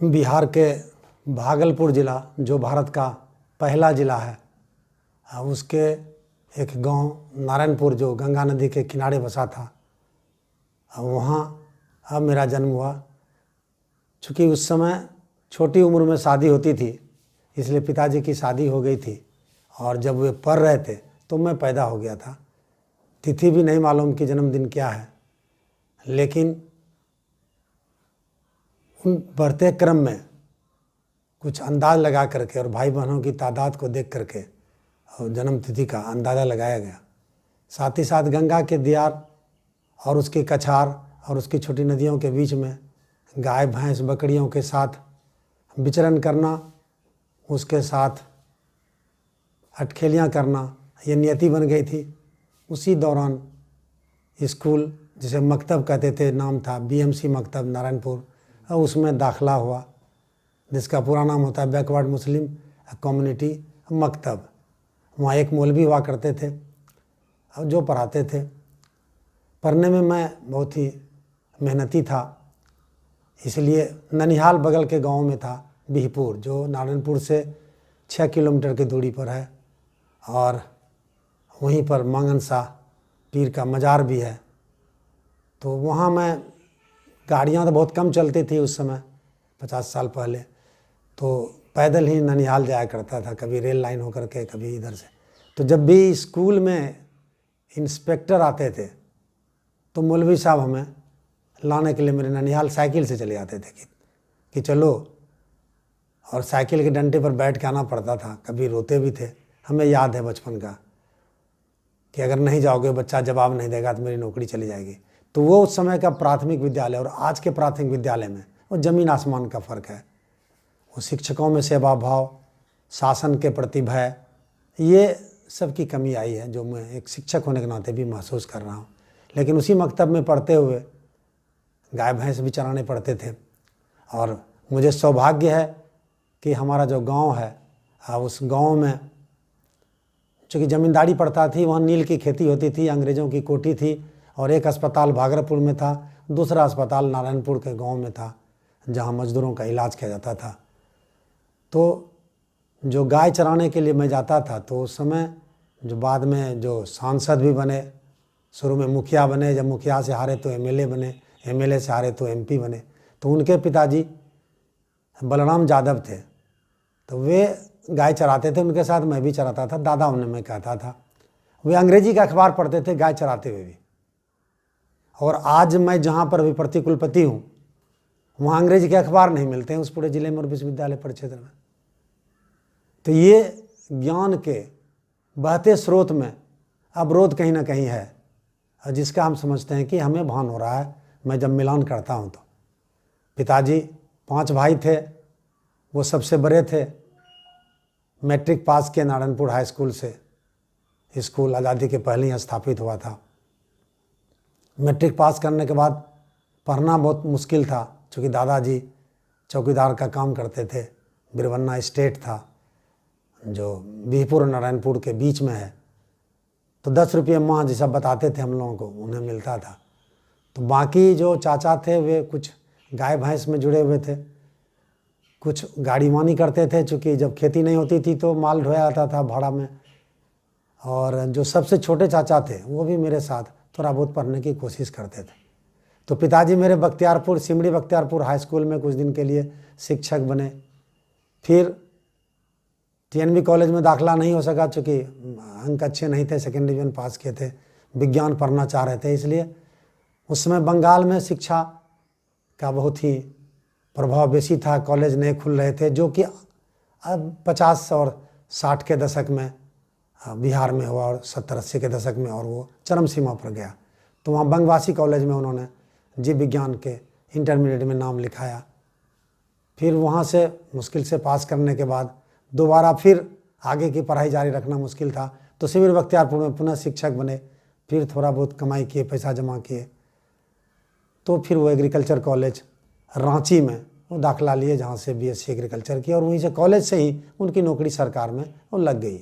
बिहार के भागलपुर ज़िला जो भारत का पहला ज़िला है, उसके एक गांव नारायणपुर जो गंगा नदी के किनारे बसा था, वहाँ अब मेरा जन्म हुआ। चूँकि उस समय छोटी उम्र में शादी होती थी, इसलिए पिताजी की शादी हो गई थी और जब वे पढ़ रहे थे तो मैं पैदा हो गया था। तिथि भी नहीं मालूम कि जन्मदिन क्या है, लेकिन उन बढ़ते क्रम में कुछ अंदाज लगा करके और भाई बहनों की तादाद को देख करके और जन्म तिथि का अंदाज़ा लगाया गया। साथ ही साथ गंगा के दियार और उसके कछार और उसकी छोटी नदियों के बीच में गाय भैंस बकरियों के साथ विचरण करना, उसके साथ अटखेलियाँ करना, ये नियति बन गई थी। उसी दौरान स्कूल जिसे मकतब कहते थे, नाम था बीएमसी मकतब नारायणपुर, उसमें दाखला हुआ, जिसका पूरा नाम होता है बैकवर्ड मुस्लिम कम्युनिटी मकतब। वहाँ एक मौलवी हुआ करते थे और जो पढ़ाते थे। पढ़ने में मैं बहुत ही मेहनती था, इसलिए ननिहाल बगल के गांव में था बिहपुर, जो नारायणपुर से 6 किलोमीटर की दूरी पर है, और वहीं पर मांगन शाह पीर का मज़ार भी है। तो वहाँ मैं, गाड़ियाँ तो बहुत कम चलती थी उस समय 50 साल पहले, तो पैदल ही ननिहाल जाया करता था, कभी रेल लाइन होकर के, कभी इधर से। तो जब भी स्कूल में इंस्पेक्टर आते थे तो मौलवी साहब हमें लाने के लिए मेरे ननिहाल साइकिल से चले जाते थे कि चलो, और साइकिल के डंडे पर बैठ के आना पड़ता था। कभी रोते भी थे। हमें याद है बचपन का कि अगर नहीं जाओगे, बच्चा जवाब नहीं देगा तो मेरी नौकरी चली जाएगी। तो वो उस समय का प्राथमिक विद्यालय और आज के प्राथमिक विद्यालय में वो ज़मीन आसमान का फ़र्क है। वो शिक्षकों में सेवा भाव, शासन के प्रति भय, ये सब की कमी आई है, जो मैं एक शिक्षक होने के नाते भी महसूस कर रहा हूँ। लेकिन उसी मकतब में पढ़ते हुए गाय भैंस भी चराने पड़ते थे, और मुझे सौभाग्य है कि हमारा जो गांव है, उस गांव में चूँकि ज़मींदारी पड़ता थी, वहाँ नील की खेती होती थी, अंग्रेज़ों की कोठी थी, और एक अस्पताल भागलपुर में था, दूसरा अस्पताल नारायणपुर के गांव में था, जहाँ मज़दूरों का इलाज किया जाता था। तो जो गाय चराने के लिए मैं जाता था, तो उस समय जो बाद में जो सांसद भी बने, शुरू में मुखिया बने, जब मुखिया से हारे तो एमएलए बने, एमएलए से हारे तो एमपी बने। तो उनके पिताजी बलराम यादव थे, तो वे गाय चराते थे, उनके साथ मैं भी चराता था, दादा उन्हें मैं कहता था। वे अंग्रेजी का अखबार पढ़ते थे गाय चराते हुए भी। और आज मैं जहाँ पर भी प्रतिकुलपति हूँ, वहाँ अंग्रेजी के अखबार नहीं मिलते हैं उस पूरे ज़िले में और विश्वविद्यालय परिक्षेत्र में। तो ये ज्ञान के बहते स्रोत में अवरोध कहीं ना कहीं है, और जिसका हम समझते हैं कि हमें भान हो रहा है। मैं जब मिलान करता हूँ तो पिताजी 5 भाई थे, वो सबसे बड़े थे। मैट्रिक पास किए नारायणपुर हाई स्कूल से, स्कूल आज़ादी के पहले ही स्थापित हुआ था। मैट्रिक पास करने के बाद पढ़ना बहुत मुश्किल था, चूँकि दादाजी चौकीदार का काम करते थे। बिरवन्ना स्टेट था जो बिहपुर और नारायणपुर के बीच में है। तो 10 रुपये माह जैसा बताते थे हम लोगों को, उन्हें मिलता था। तो बाकी जो चाचा थे वे कुछ गाय भैंस में जुड़े हुए थे, कुछ गाड़ीवानी करते थे, चूँकि जब खेती नहीं होती थी तो माल ढोया जाता था भाड़ा में। और जो सबसे छोटे चाचा थे वो भी मेरे साथ थोड़ा बहुत पढ़ने की कोशिश करते थे। तो पिताजी मेरे बख्तियारपुर, सिमड़ी बख्तियारपुर हाई स्कूल में कुछ दिन के लिए शिक्षक बने। फिर टीएनबी कॉलेज में दाखला नहीं हो सका, चूँकि अंक अच्छे नहीं थे, सेकेंड डिवीज़न पास किए थे, विज्ञान पढ़ना चाह रहे थे, इसलिए उस समय बंगाल में शिक्षा का बहुत ही प्रभाव बेसी था। कॉलेज नए खुल रहे थे, जो कि अब 50 और 60 के दशक में बिहार में हुआ, और 70-80 के दशक में, और वो चरम सीमा पर गया। तो वहाँ बंगवासी कॉलेज में उन्होंने जीव विज्ञान के इंटरमीडिएट में नाम लिखाया। फिर वहाँ से मुश्किल से पास करने के बाद दोबारा फिर आगे की पढ़ाई जारी रखना मुश्किल था, तो सिमड़ी बख्तियारपुर में पुनः शिक्षक बने। फिर थोड़ा बहुत कमाई किए, पैसा जमा किए, तो फिर वो एग्रीकल्चर कॉलेज रांची में वो दाखला लिए, जहाँ से बीएससी एग्रीकल्चर की, और वहीं से कॉलेज से ही उनकी नौकरी सरकार में वो लग गई।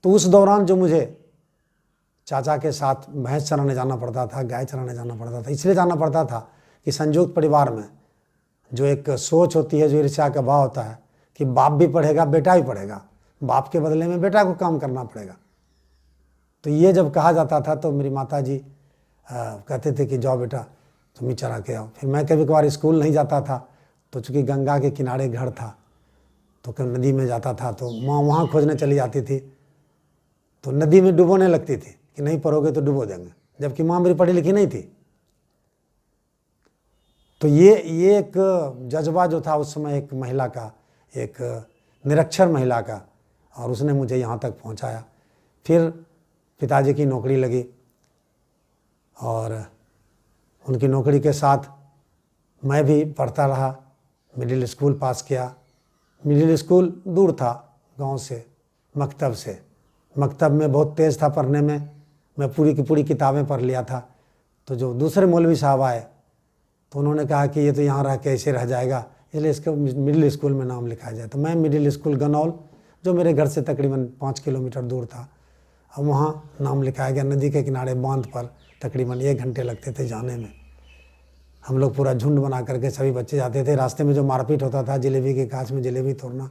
तो उस दौरान जो मुझे चाचा के साथ भैंस चराने जाना पड़ता था, गाय चराने जाना पड़ता था, इसलिए जाना पड़ता था कि संयुक्त परिवार में जो एक सोच होती है, जो ईर्ष्या का भाव होता है कि बाप भी पढ़ेगा बेटा भी पढ़ेगा, बाप के बदले में बेटा को काम करना पड़ेगा। तो ये जब कहा जाता था तो मेरी माता जी कहते थे कि जाओ बेटा तुम ही चरा के आओ। फिर मैं कभी कभार स्कूल नहीं जाता था, तो चूँकि गंगा के किनारे घर था तो कभी नदी में जाता था तो माँ वहाँ खोजने चली जाती थी, तो नदी में डुबोने लगती थी कि नहीं पढ़ोगे तो डुबो देंगे, जबकि माँ मेरी पढ़ी लिखी नहीं थी। तो ये एक जज्बा जो था उस समय एक महिला का, एक निरक्षर महिला का, और उसने मुझे यहाँ तक पहुँचाया। फिर पिताजी की नौकरी लगी और उनकी नौकरी के साथ मैं भी पढ़ता रहा। मिडिल स्कूल पास किया। मिडिल स्कूल दूर था गांव से, मकतब से। मकतब में बहुत तेज़ था पढ़ने में, मैं पूरी की पूरी किताबें पढ़ लिया था। तो जो दूसरे मौलवी साहब आए तो उन्होंने कहा कि ये तो यहाँ रह के ऐसे रह जाएगा, इसलिए इसको मिडिल स्कूल में नाम लिखाया जाए। तो मैं मिडिल स्कूल गनौल, जो मेरे घर से तकरीबन 5 किलोमीटर दूर था, अब वहाँ नाम लिखाया गया। नदी के किनारे बांध पर तकरीबन 1 घंटे लगते थे जाने में। हम लोग पूरा झुंड बना करके सभी बच्चे जाते थे। रास्ते में जो मारपीट होता था, जलेबी के कांच में जलेबी तोड़ना,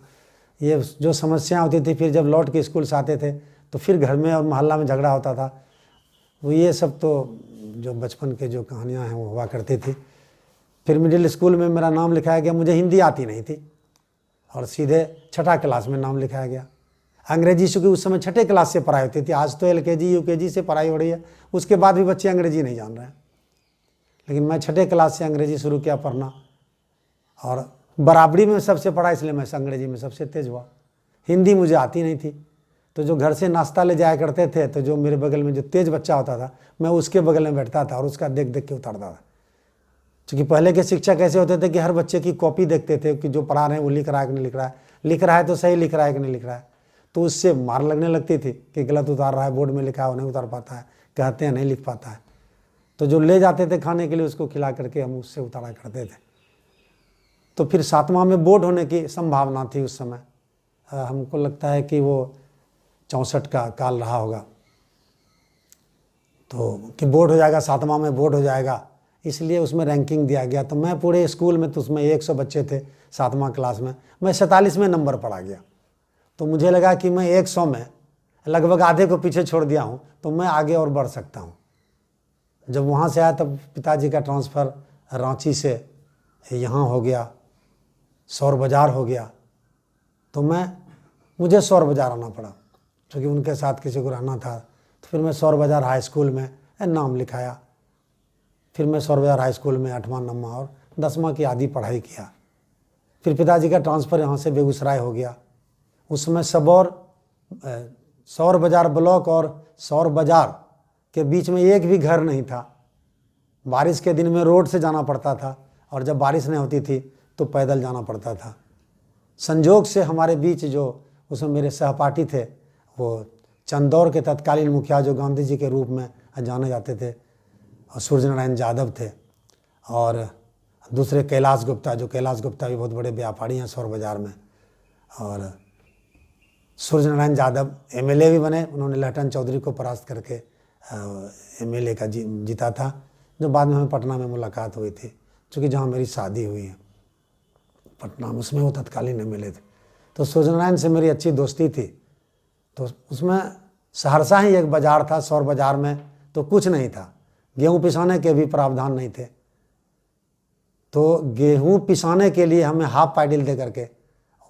ये जो समस्याएं होती थी, फिर जब लौट के स्कूल से आते थे तो फिर घर में और मोहल्ला में झगड़ा होता था। वो ये सब तो जो बचपन के जो कहानियाँ हैं वो हुआ करती थी। फिर मिडिल स्कूल में मेरा नाम लिखाया गया। मुझे हिंदी आती नहीं थी और सीधे 6ठा क्लास में नाम लिखाया गया। अंग्रेजी चूँकि उस समय 6ठे क्लास से पढ़ाई होती थी, आज तो LKG UKG से पढ़ाई हो रही है, उसके बाद भी बच्चे अंग्रेजी नहीं जान रहे हैं। लेकिन मैं 6ठे क्लास से अंग्रेजी शुरू किया पढ़ना, और बराबरी में सबसे पढ़ा, इसलिए मैं अंग्रेजी में सबसे तेज़ हुआ। हिंदी मुझे आती नहीं थी, तो जो घर से नाश्ता ले जाया करते थे, तो जो मेरे बगल में जो तेज़ बच्चा होता था, मैं उसके बगल में बैठता था और उसका देख देख के उतारता था। क्योंकि पहले के शिक्षक ऐसे होते थे कि हर बच्चे की कॉपी देखते थे कि जो पढ़ा रहे हैं वो लिख रहा है कि नहीं लिख रहा है, लिख रहा है तो सही लिख रहा है कि नहीं लिख रहा है। तो उससे मार लगने लगती थी कि गलत उतार रहा है, बोर्ड में लिखा है वो नहीं उतार पाता है, कहते हैं नहीं लिख पाता है। तो जो ले जाते थे खाने के लिए उसको खिला करके हम उससे उतारा करते थे। तो फिर 7वां में बोर्ड होने की संभावना थी उस समय। हमको लगता है कि वो 64 का काल रहा होगा, तो कि बोर्ड हो जाएगा, 7वां में बोर्ड हो जाएगा, इसलिए उसमें रैंकिंग दिया गया। तो मैं पूरे स्कूल में, तो उसमें 100 बच्चे थे 7वां क्लास में, मैं 47वें नंबर पर आ गया। तो मुझे लगा कि मैं 100 में लगभग आधे को पीछे छोड़ दिया हूँ, तो मैं आगे और बढ़ सकता हूँ। जब वहाँ से आया तब पिताजी का ट्रांसफ़र रांची से यहाँ हो गया, सौर बाज़ार हो गया। तो मुझे सौर बाज़ार आना पड़ा, क्योंकि उनके साथ किसी को रहना था। तो फिर मैं सौर बाज़ार हाई स्कूल में नाम लिखाया। फिर मैं सौर बाज़ार हाई स्कूल में 8वां 9वां और 10वां की आधी पढ़ाई किया। फिर पिताजी का ट्रांसफ़र यहाँ से बेगूसराय हो गया। उस समय सौर बाज़ार ब्लॉक और सौर बाज़ार के बीच में एक भी घर नहीं था। बारिश के दिन में रोड से जाना पड़ता था, और जब बारिश नहीं होती थी तो पैदल जाना पड़ता था। संजोग से हमारे बीच जो उसमें मेरे सहपाठी थे, वो चंदौर के तत्कालीन मुखिया जो गांधी जी के रूप में जाने जाते थे, और सूर्य नारायण यादव थे, और दूसरे कैलाश गुप्ता, जो कैलाश गुप्ता भी बहुत बड़े व्यापारी हैं सौर बाज़ार में। और सूर्य नारायण यादव MLA भी बने, उन्होंने लहटन चौधरी को परास्त करके MLA का जीता था, जो बाद में हमें पटना में मुलाकात हुई थी, क्योंकि जहाँ मेरी शादी हुई है पटना में, उसमें वो तत्कालीन MLA थे। तो सूर्य नारायण से मेरी अच्छी दोस्ती थी। तो उसमें सहरसा ही एक बाज़ार था, सौर बाज़ार में तो कुछ नहीं था, गेहूँ पिसाने के भी प्रावधान नहीं थे। तो गेहूँ पिसाने के लिए हमें हाफ पैडल दे करके,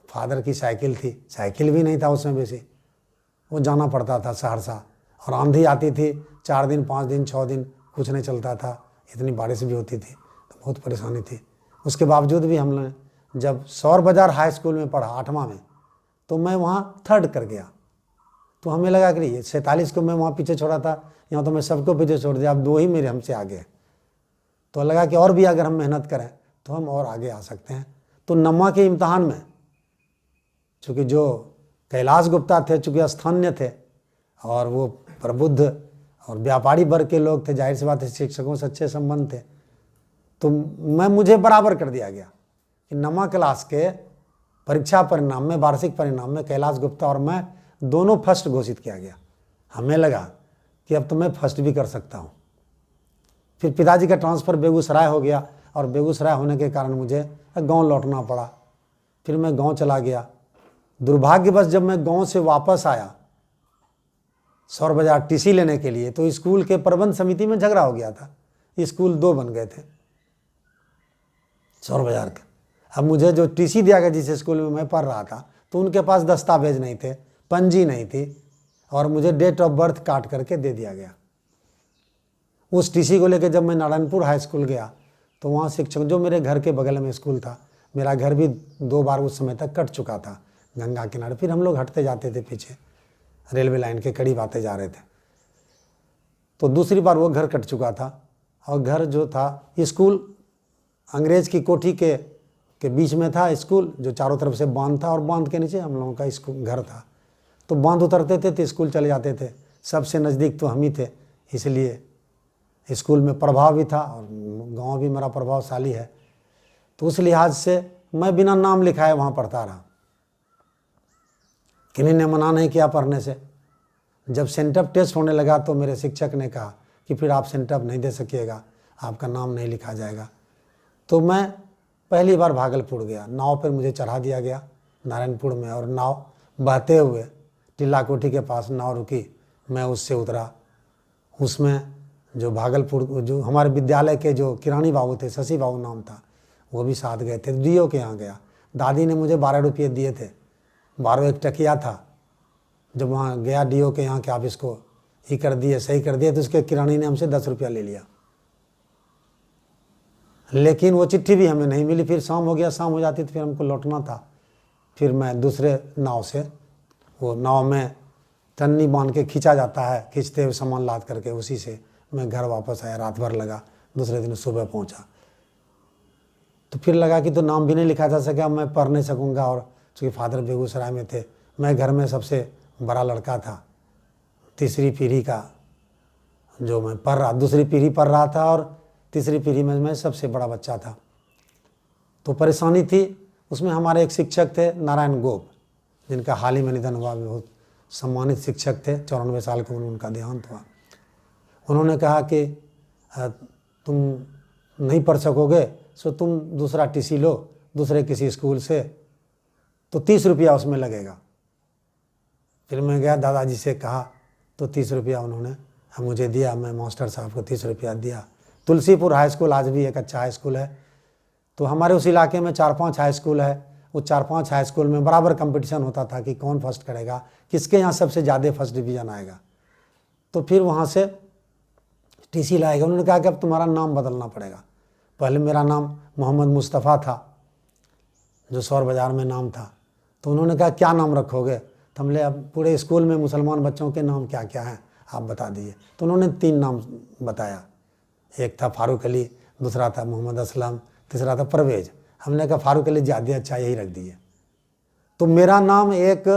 फादर की साइकिल थी, साइकिल भी नहीं था उसमें बेसी, वो जाना पड़ता था सहरसा। और आंधी आती थी, 4 दिन 5 दिन 6 दिन कुछ नहीं चलता था, इतनी बारिश भी होती थी, तो बहुत परेशानी थी। उसके बावजूद भी हमने जब सौर बाज़ार हाई स्कूल में पढ़ा 8वां में, तो मैं वहाँ 3rd कर गया। तो हमें लगा कि ये 47 को मैं वहाँ पीछे छोड़ा था, यहाँ तो मैं सबको पीछे छोड़ दिया, अब 2 ही मेरे हमसे आगे। तो लगा कि और भी अगर हम मेहनत करें तो हम और आगे आ सकते हैं। तो 9वां के इम्तहान में, चूँकि जो कैलाश गुप्ता थे, चूँकि स्थानीय थे और वो प्रबुद्ध और व्यापारी वर्ग के लोग थे, जाहिर सी बात है शिक्षकों से अच्छे संबंध थे, तो मुझे बराबर कर दिया गया कि 9वां क्लास के परीक्षा परिणाम में, वार्षिक परिणाम में कैलाश गुप्ता और मैं दोनों फर्स्ट घोषित किया गया। हमें लगा कि अब तो मैं फर्स्ट भी कर सकता हूँ। फिर पिताजी का ट्रांसफ़र बेगूसराय हो गया, और बेगूसराय होने के कारण मुझे गांव लौटना पड़ा। फिर मैं गांव चला गया। दुर्भाग्यवश जब मैं गांव से वापस आया सौर बाजार टीसी लेने के लिए, तो स्कूल के प्रबंध समिति में झगड़ा हो गया था। स्कूल 2 बन गए थे सौर बाजार के। अब मुझे जो टीसी दिया गया जिस स्कूल में मैं पढ़ रहा था, तो उनके पास दस्तावेज नहीं थे, पंजी नहीं थी, और मुझे डेट ऑफ बर्थ काट करके दे दिया गया। उस टीसी को लेकर जब मैं नारायणपुर हाई स्कूल गया, तो वहाँ शिक्षक, जो मेरे घर के बगल में स्कूल था, मेरा घर भी 2 बार उस समय तक कट चुका था गंगा किनारे। फिर हम लोग हटते जाते थे, पीछे रेलवे लाइन के करीब आते जा रहे थे, तो दूसरी बार वो घर कट चुका था। और घर जो था, स्कूल अंग्रेज की कोठी के बीच में था स्कूल, जो चारों तरफ से बांध था, और बांध के नीचे हम लोगों का स्कूल घर था। तो बांध उतरते थे तो स्कूल चले जाते थे। सबसे नज़दीक तो हम ही थे, इसलिए स्कूल में प्रभाव भी था और गांव भी मेरा प्रभावशाली है। तो उस लिहाज से मैं बिना नाम लिखाए वहाँ पढ़ता रहा। किन्हीं ने मना नहीं किया पढ़ने से। जब सेंटअप टेस्ट होने लगा तो मेरे शिक्षक ने कहा कि फिर आप सेंटअप नहीं दे सकिएगा, आपका नाम नहीं लिखा जाएगा। तो मैं पहली बार भागलपुर गया। नाव पर मुझे चढ़ा दिया गया नारायणपुर में, और नाव बहते हुए टिल्ला कोठी के पास नाव रुकी। मैं उससे उतरा। उसमें जो भागलपुर, जो हमारे विद्यालय के जो किरानी बाबू थे, शशि बाबू नाम था, वो भी साथ गए थे। डीओ के यहाँ गया। दादी ने मुझे 12 रुपये दिए थे। 12 एक टकिया था। जब वहाँ गया डीओ के यहाँ कि आप इसको ही कर दिए, सही कर दिए, तो उसके किरानी ने हमसे 10 रुपया ले लिया। लेकिन वो चिट्ठी भी हमें नहीं मिली। फिर शाम हो गया, शाम हो जाती तो फिर हमको लौटना था। फिर मैं दूसरे नाव से, वो नाव में टन्नी बांध के खींचा जाता है, खींचते हुए सामान लाद करके, उसी से मैं घर वापस आया। रात भर लगा, दूसरे दिन सुबह पहुंचा। तो फिर लगा कि तो नाम भी नहीं लिखा जा सका, मैं पढ़ नहीं सकूंगा। और चूँकि फादर बेगूसराय में थे, मैं घर में सबसे बड़ा लड़का था, तीसरी पीढ़ी का, जो मैं पढ़ रहा, दूसरी पीढ़ी पढ़ रहा था, और तीसरी पीढ़ी में मैं सबसे बड़ा बच्चा था। तो परेशानी थी। उसमें हमारे एक शिक्षक थे नारायण गोप, जिनका हाल ही में निधन हुआ। बहुत सम्मानित शिक्षक थे, 94 साल की उम्र में उनका देहांत हुआ। उन्होंने कहा कि तुम नहीं पढ़ सकोगे, सो तुम दूसरा टीसी लो दूसरे किसी स्कूल से, तो 30 रुपया उसमें लगेगा। फिर मैं गया, दादाजी से कहा, तो 30 रुपया उन्होंने मुझे दिया। मैं मास्टर साहब को 30 रुपया दिया। तुलसीपुर हाई स्कूल आज भी एक अच्छा हाई स्कूल है। तो हमारे उस इलाके में 4-5 हाई स्कूल है। वो 4-5 हाई स्कूल में बराबर कंपटीशन होता था कि कौन फर्स्ट करेगा, किसके यहाँ सबसे ज़्यादा फर्स्ट डिवीज़न आएगा। तो फिर वहाँ से टीसी लाएगा। उन्होंने कहा कि अब तुम्हारा नाम बदलना पड़ेगा। पहले मेरा नाम मोहम्मद मुस्तफ़ा था, जो सौर बाजार में नाम था। तो उन्होंने कहा क्या नाम रखोगे? तो हमने, अब पूरे स्कूल में मुसलमान बच्चों के नाम क्या क्या हैं आप बता दीजिए। तो उन्होंने 3 नाम बताया। एक था फारूक अली, दूसरा था मोहम्मद असलम, तीसरा था परवेज। हमने कहा फारूक अली ज़्यादा अच्छा, यही रख दिए। तो मेरा नाम एक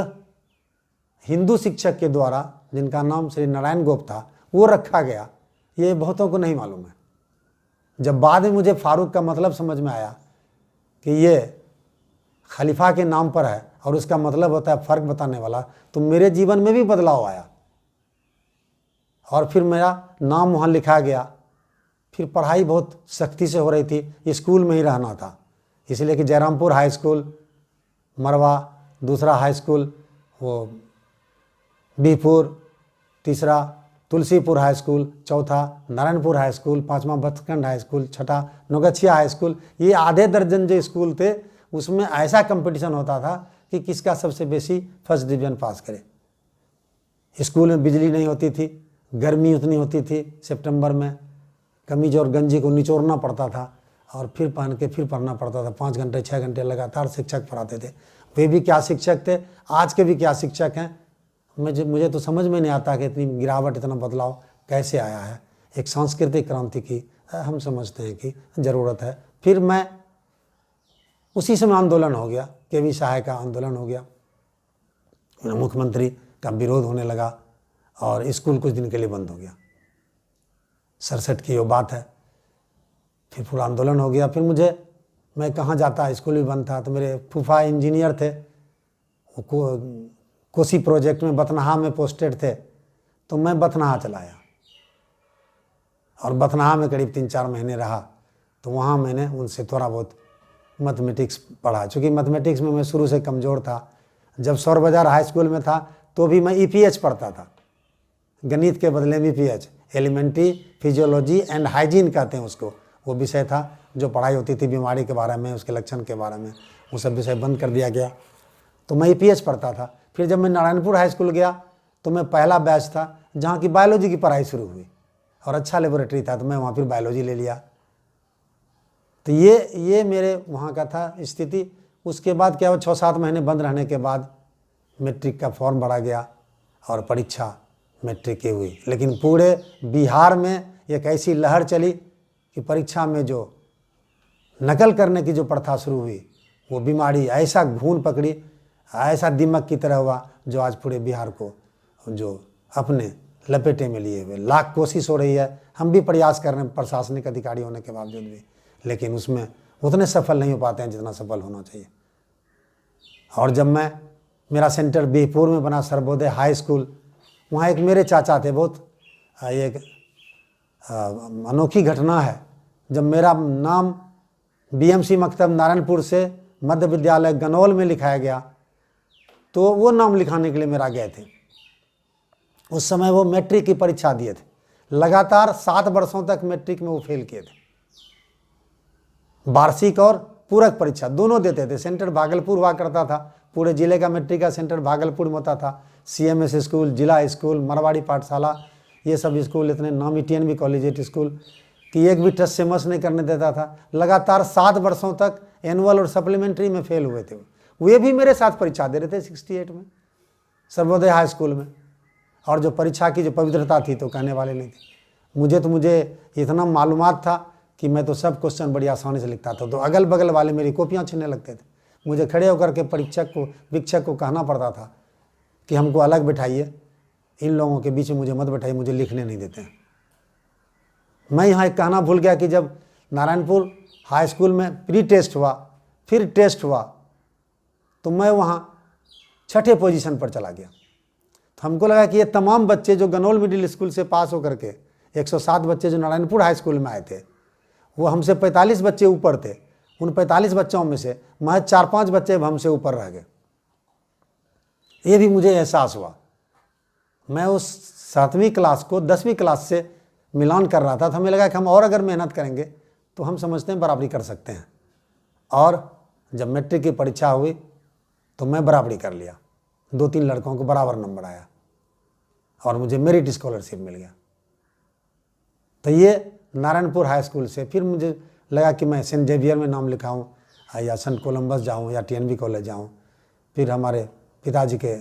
हिंदू शिक्षक के द्वारा, जिनका नाम श्री नारायण गोप था, वो रखा गया। ये बहुतों को नहीं मालूम है। जब बाद में मुझे फारूक का मतलब समझ में आया कि ये खलीफा के नाम पर है और उसका मतलब होता है फ़र्क बताने वाला, तो मेरे जीवन में भी बदलाव आया। और फिर मेरा नाम वहाँ लिखा गया। फिर पढ़ाई बहुत सख्ती से हो रही थी, स्कूल में ही रहना था, इसलिए कि जयरामपुर हाई स्कूल मरवा, दूसरा हाई स्कूल वो बीपुर, तीसरा तुलसीपुर हाई स्कूल, चौथा नारायणपुर हाई स्कूल, 5वां बचखंड हाई स्कूल, छठा नौगछिया हाई स्कूल। ये आधे दर्जन जो स्कूल थे, उसमें ऐसा कंपटीशन होता था कि किसका सबसे बेसी फर्स्ट डिवीज़न पास करे। स्कूल में बिजली नहीं होती थी, गर्मी उतनी होती थी, सितंबर में कमीज और गंजी को निचोड़ना पड़ता था और फिर पहन के फिर पढ़ना पड़ता था। 5 घंटे 6 घंटे लगातार शिक्षक पढ़ाते थे। वे भी क्या शिक्षक थे, आज के भी क्या शिक्षक हैं। मुझे तो समझ में नहीं आता कि इतनी गिरावट, इतना बदलाव कैसे आया है। एक सांस्कृतिक क्रांति की हम समझते हैं कि ज़रूरत है। फिर मैं उसी समय आंदोलन हो गया, केवी सहाय का आंदोलन हो गया, मुख्यमंत्री का विरोध होने लगा और स्कूल कुछ दिन के लिए बंद हो गया। 67 की वो बात है। फिर पूरा आंदोलन हो गया। फिर मैं कहाँ जाता, स्कूल भी बंद था। तो मेरे फूफा इंजीनियर थे, वो कोसी प्रोजेक्ट में बथनाहा में पोस्टेड थे। तो मैं बथनाहा चला आया और बथनाहा में करीब 3-4 महीने रहा। तो वहाँ मैंने उनसे थोड़ा बहुत मैथमेटिक्स पढ़ा, चूँकि मैथमेटिक्स में मैं शुरू से कमज़ोर था। जब सौर बाजार हाई स्कूल में था तो भी मैं ईपीएच पढ़ता था, गणित के बदले में EPH, elementary physiology and hygiene कहते हैं उसको। वो विषय था जो पढ़ाई होती थी बीमारी के बारे में, उसके लक्षण के बारे में, वो सब विषय बंद कर दिया गया। तो मैं ईपीएच पढ़ता था। फिर जब मैं नारायणपुर हाई स्कूल गया तो मैं पहला बैच था जहाँ की बायोलॉजी की पढ़ाई शुरू हुई, और अच्छा लेबोरेटरी था तो मैं वहाँ फिर बायोलॉजी ले लिया। तो ये मेरे वहाँ का था स्थिति। उसके बाद क्या हुआ, 6-7 महीने बंद रहने के बाद मैट्रिक का फॉर्म भरा गया और परीक्षा मैट्रिक की हुई। लेकिन पूरे बिहार में एक ऐसी लहर चली कि परीक्षा में जो नकल करने की जो प्रथा शुरू हुई, वो बीमारी ऐसा घून पकड़ी, ऐसा दिमक की तरह हुआ, जो आज पूरे बिहार को जो अपने लपेटे में लिए हुए। लाख कोशिश हो रही है, हम भी प्रयास कर रहे हैं प्रशासनिक अधिकारी होने के बावजूद भी, लेकिन उसमें उतने सफल नहीं हो पाते हैं जितना सफल होना चाहिए। और जब मेरा सेंटर बिहपुर में बना, सर्वोदय हाई स्कूल, वहाँ एक मेरे चाचा थे, बहुत एक अनोखी घटना है। जब मेरा नाम बीएमसी मकतब नारायणपुर से मध्य विद्यालय गनौल में लिखाया गया, तो वो नाम लिखाने के लिए मेरा गए थे। उस समय वो मैट्रिक की परीक्षा दिए थे, लगातार 7 वर्षों तक मैट्रिक में वो फेल किए थे। वार्षिक और पूरक परीक्षा दोनों देते थे। सेंटर भागलपुर हुआ करता था, पूरे जिले का मैट्रिक का सेंटर भागलपुर में होता था। सीएमएस स्कूल, जिला स्कूल, मरवाड़ी पाठशाला, ये सब स्कूल इतने नामी, टीएनबी कॉलेजिएट स्कूल कि एक भी टेस्ट से मिस नहीं करने देता था। लगातार 7 वर्षों तक एनुअल और सप्लीमेंट्री में फेल हुए थे। वे भी मेरे साथ परीक्षा दे रहे थे 68 में सर्वोदय हाई स्कूल में। और जो परीक्षा की जो पवित्रता थी तो कहने वाले नहीं थे। मुझे इतना मालूमात था कि मैं तो सब क्वेश्चन बड़ी आसानी से लिखता था। तो अगल बगल वाले मेरी कॉपियाँ छीनने लगते थे। मुझे खड़े होकर के शिक्षक को कहना पड़ता था कि हमको अलग बैठाइए, इन लोगों के बीच में मुझे मत बैठाइए, मुझे लिखने नहीं देते हैं। मैं यहाँ एक कहना भूल गया कि जब नारायणपुर हाई स्कूल में प्री टेस्ट हुआ, फिर टेस्ट हुआ, तो मैं वहाँ 6ठे पोजीशन पर चला गया। तो हमको लगा कि ये तमाम बच्चे जो गनौल मिडिल स्कूल से पास होकर के 107 बच्चे जो नारायणपुर हाई स्कूल में आए थे, वो हमसे 45 बच्चे ऊपर थे। उन 45 बच्चों में से महज 4-5 बच्चे हमसे ऊपर रह गए। ये भी मुझे एहसास हुआ। मैं उस 7वीं क्लास को 10वीं क्लास से मिलान कर रहा था। तो हमें लगा कि हम और अगर मेहनत करेंगे तो हम समझते हैं बराबरी कर सकते हैं। और जब मैट्रिक की परीक्षा हुई तो मैं बराबरी कर लिया। 2-3 लड़कों को बराबर नंबर आया और मुझे मेरिट स्कॉलरशिप मिल गया। तो ये नारायणपुर हाई स्कूल से फिर मुझे लगा कि मैं सेंट जेवियर में नाम लिखाऊं या सेंट कोलंबस जाऊं या टीएनबी कॉलेज जाऊं। फिर हमारे पिताजी के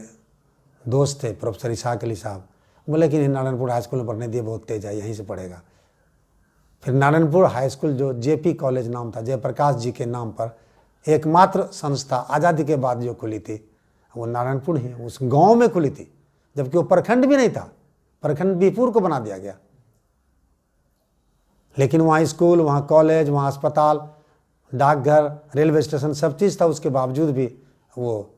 दोस्त थे प्रोफेसर इसाक अली साहब, बोले कि नारायणपुर हाई स्कूल में पढ़ने दिए, बहुत तेज है, यहीं से पढ़ेगा। फिर नारायणपुर हाई स्कूल जो जेपी कॉलेज नाम था, जयप्रकाश जी के नाम पर एकमात्र संस्था आज़ादी के बाद जो खुली थी, वो नारायणपुर ही उस गांव में खुली थी, जबकि वो प्रखंड भी नहीं था। प्रखंड बिहपुर को बना दिया गया, लेकिन वहाँ स्कूल, वहाँ कॉलेज, वहाँ अस्पताल, डाकघर, रेलवे स्टेशन सब चीज़ था। उसके बावजूद भी वो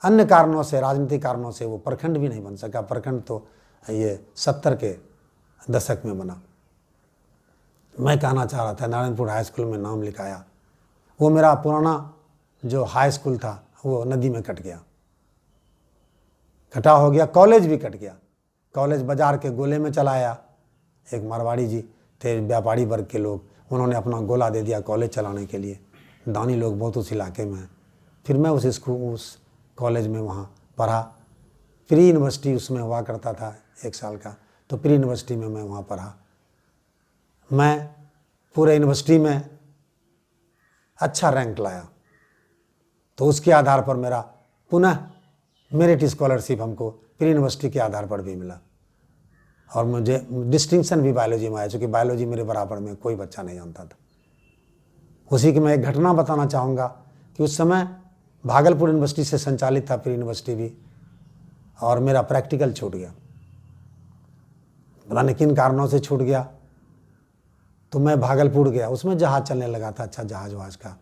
अन्य कारणों से, राजनीतिक कारणों से वो प्रखंड भी नहीं बन सका। प्रखंड तो ये 70 के दशक में बना। मैं कहना चाह रहा था नारायणपुर हाई स्कूल में नाम लिखाया, वो मेरा पुराना जो हाई स्कूल था वो नदी में कट गया, कटा हो गया। कॉलेज भी कट गया। कॉलेज बाजार के गोले में चला आया। एक मारवाड़ी जी थे, व्यापारी वर्ग के लोग, उन्होंने अपना गोला दे दिया कॉलेज चलाने के लिए। दानी लोग बहुत उस इलाके में हैं। फिर मैं उस कॉलेज में वहाँ पढ़ा। प्री यूनिवर्सिटी उसमें हुआ करता था 1 साल का, तो प्री यूनिवर्सिटी में मैं वहाँ पढ़ा। मैं पूरे यूनिवर्सिटी में अच्छा रैंक लाया, तो उसके आधार पर मेरा पुनः मेरिट स्कॉलरशिप हमको प्री यूनिवर्सिटी के आधार पर भी मिला। और मुझे डिस्टिंक्शन भी बायोलॉजी में आया, चूँकि बायोलॉजी मेरे बराबर में कोई बच्चा नहीं जानता था। उसी की मैं एक घटना बताना चाहूँगा कि उस समय भागलपुर यूनिवर्सिटी से संचालित था प्री यूनिवर्सिटी भी, और मेरा प्रैक्टिकल छूट गया। पता नहीं किन कारणों से छूट गया। तो मैं भागलपुर गया, उसमें जहाज़ चलने लगा था, अच्छा जहाज़ का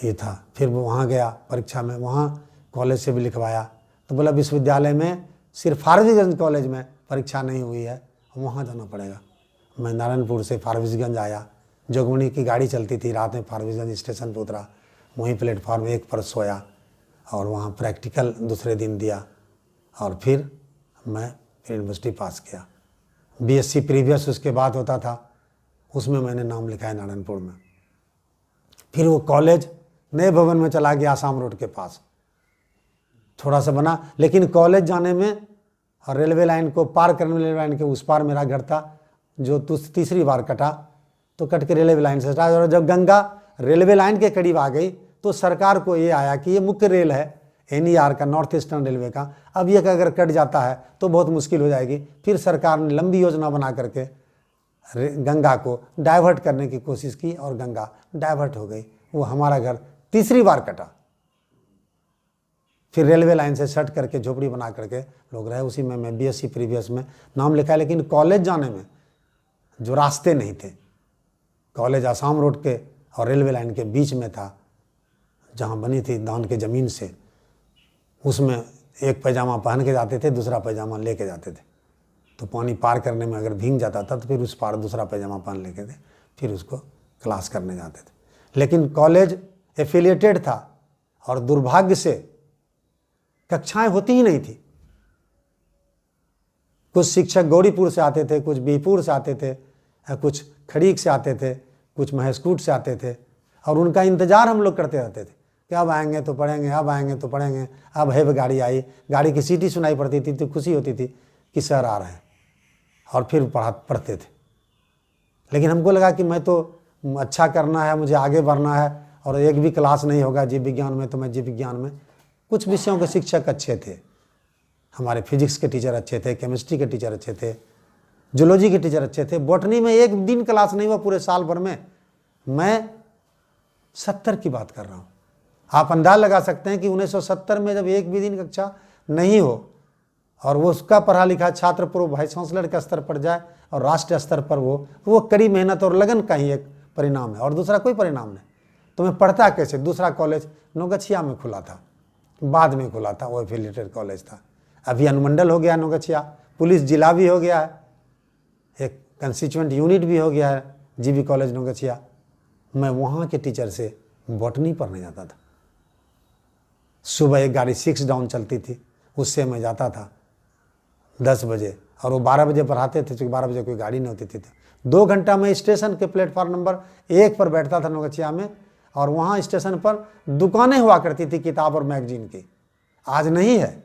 ये था। फिर वो वहाँ गया परीक्षा में, वहाँ कॉलेज से भी लिखवाया, तो बोला विश्वविद्यालय में सिर्फ फारबिसगंज कॉलेज में परीक्षा नहीं हुई है, वहाँ जाना पड़ेगा। मैं नारायणपुर से फारबिसगंज आया, जोगबनी की गाड़ी चलती थी, रात में फारबिसगंज स्टेशन पर उतरा, वहीं प्लेटफॉर्म 1 पर सोया और वहाँ प्रैक्टिकल दूसरे दिन दिया और फिर मैं यूनिवर्सिटी पास किया। बीएससी प्रीवियस उसके बाद होता था, उसमें मैंने नाम लिखा है नारायणपुर में। फिर वो कॉलेज नए भवन में चला गया, आसाम रोड के पास थोड़ा सा बना, लेकिन कॉलेज जाने में और रेलवे लाइन को पार करने में, रेलवे लाइन के उस पार मेरा घर था, जो तीसरी बार कटा, तो कट के रेलवे लाइन से हटा। और जब गंगा रेलवे लाइन के करीब आ गई तो सरकार को ये आया कि ये मुख्य रेल है एनईआर का, नॉर्थ ईस्टर्न रेलवे का, अब ये अगर कट जाता है तो बहुत मुश्किल हो जाएगी। फिर सरकार ने लंबी योजना बना करके गंगा को डाइवर्ट करने की कोशिश की और गंगा डाइवर्ट हो गई। वो हमारा घर तीसरी बार कटा। फिर रेलवे लाइन से सट करके झोपड़ी बना करके लोग रहे, उसी में मैं बीएससी प्रीवियस में नाम लिखा। लेकिन कॉलेज जाने में जो रास्ते नहीं थे, कॉलेज आसाम रोड के और रेलवे लाइन के बीच में था, जहाँ बनी थी दान के ज़मीन से, उसमें एक पैजामा पहन के जाते थे, दूसरा पैजामा लेके जाते थे। तो पानी पार करने में अगर भीग जाता था तो फिर उस पार दूसरा पैजामा पहन लेके थे, फिर उसको क्लास करने जाते थे। लेकिन कॉलेज एफिलिएटेड था और दुर्भाग्य से कक्षाएं होती ही नहीं थी। कुछ शिक्षक गौरीपुर से आते थे, कुछ बीहपुर से आते थे, कुछ खड़ीक से आते थे, कुछ महस्कूट से आते थे, और उनका इंतज़ार हम लोग करते रहते थे कि अब आएंगे तो पढ़ेंगे, अब आएंगे तो पढ़ेंगे। अब है गाड़ी आई, गाड़ी की सीटी सुनाई पड़ती थी तो खुशी होती थी कि सर आ रहे हैं, और फिर पढ़ते थे। लेकिन हमको लगा कि मैं तो अच्छा करना है, मुझे आगे बढ़ना है, और एक भी क्लास नहीं होगा जीव विज्ञान में तो मैं जीव विज्ञान में। कुछ विषयों के शिक्षक अच्छे थे, हमारे फिजिक्स के टीचर अच्छे थे, केमिस्ट्री के टीचर अच्छे थे, जूलॉजी के टीचर अच्छे थे। बॉटनी में एक दिन क्लास नहीं हुआ पूरे साल भर में। मैं 70 की बात कर रहा हूँ। आप अंदाज लगा सकते हैं कि 1970 में जब एक भी दिन कक्षा नहीं हो और वो उसका पढ़ा लिखा छात्र पूर्व वाइस चांसलर के स्तर पर जाए और राष्ट्रीय स्तर पर वो कड़ी मेहनत और लगन का ही एक परिणाम है, और दूसरा कोई परिणाम नहीं। तो मैं पढ़ता कैसे? दूसरा कॉलेज नौगछिया में खुला था, बाद में खुला था, वो एफिलिएटेड कॉलेज था। अभी अनुमंडल हो गया नौगछिया, पुलिस जिला भी हो गया है, एक कंस्टिट्यूएंट यूनिट भी हो गया है जीबी कॉलेज नौगछिया। मैं वहाँ के टीचर से बॉटनी पढ़ने जाता था। सुबह एक गाड़ी 6 डाउन चलती थी, उससे मैं जाता था 10 बजे, और वो 12 बजे पढ़ाते थे, क्योंकि 12 बजे कोई गाड़ी नहीं होती थी। 2 घंटा मैं स्टेशन के प्लेटफॉर्म नंबर 1 पर बैठता था नौगछिया में, और वहाँ स्टेशन पर दुकानें हुआ करती थी किताब और मैगजीन की। आज नहीं है,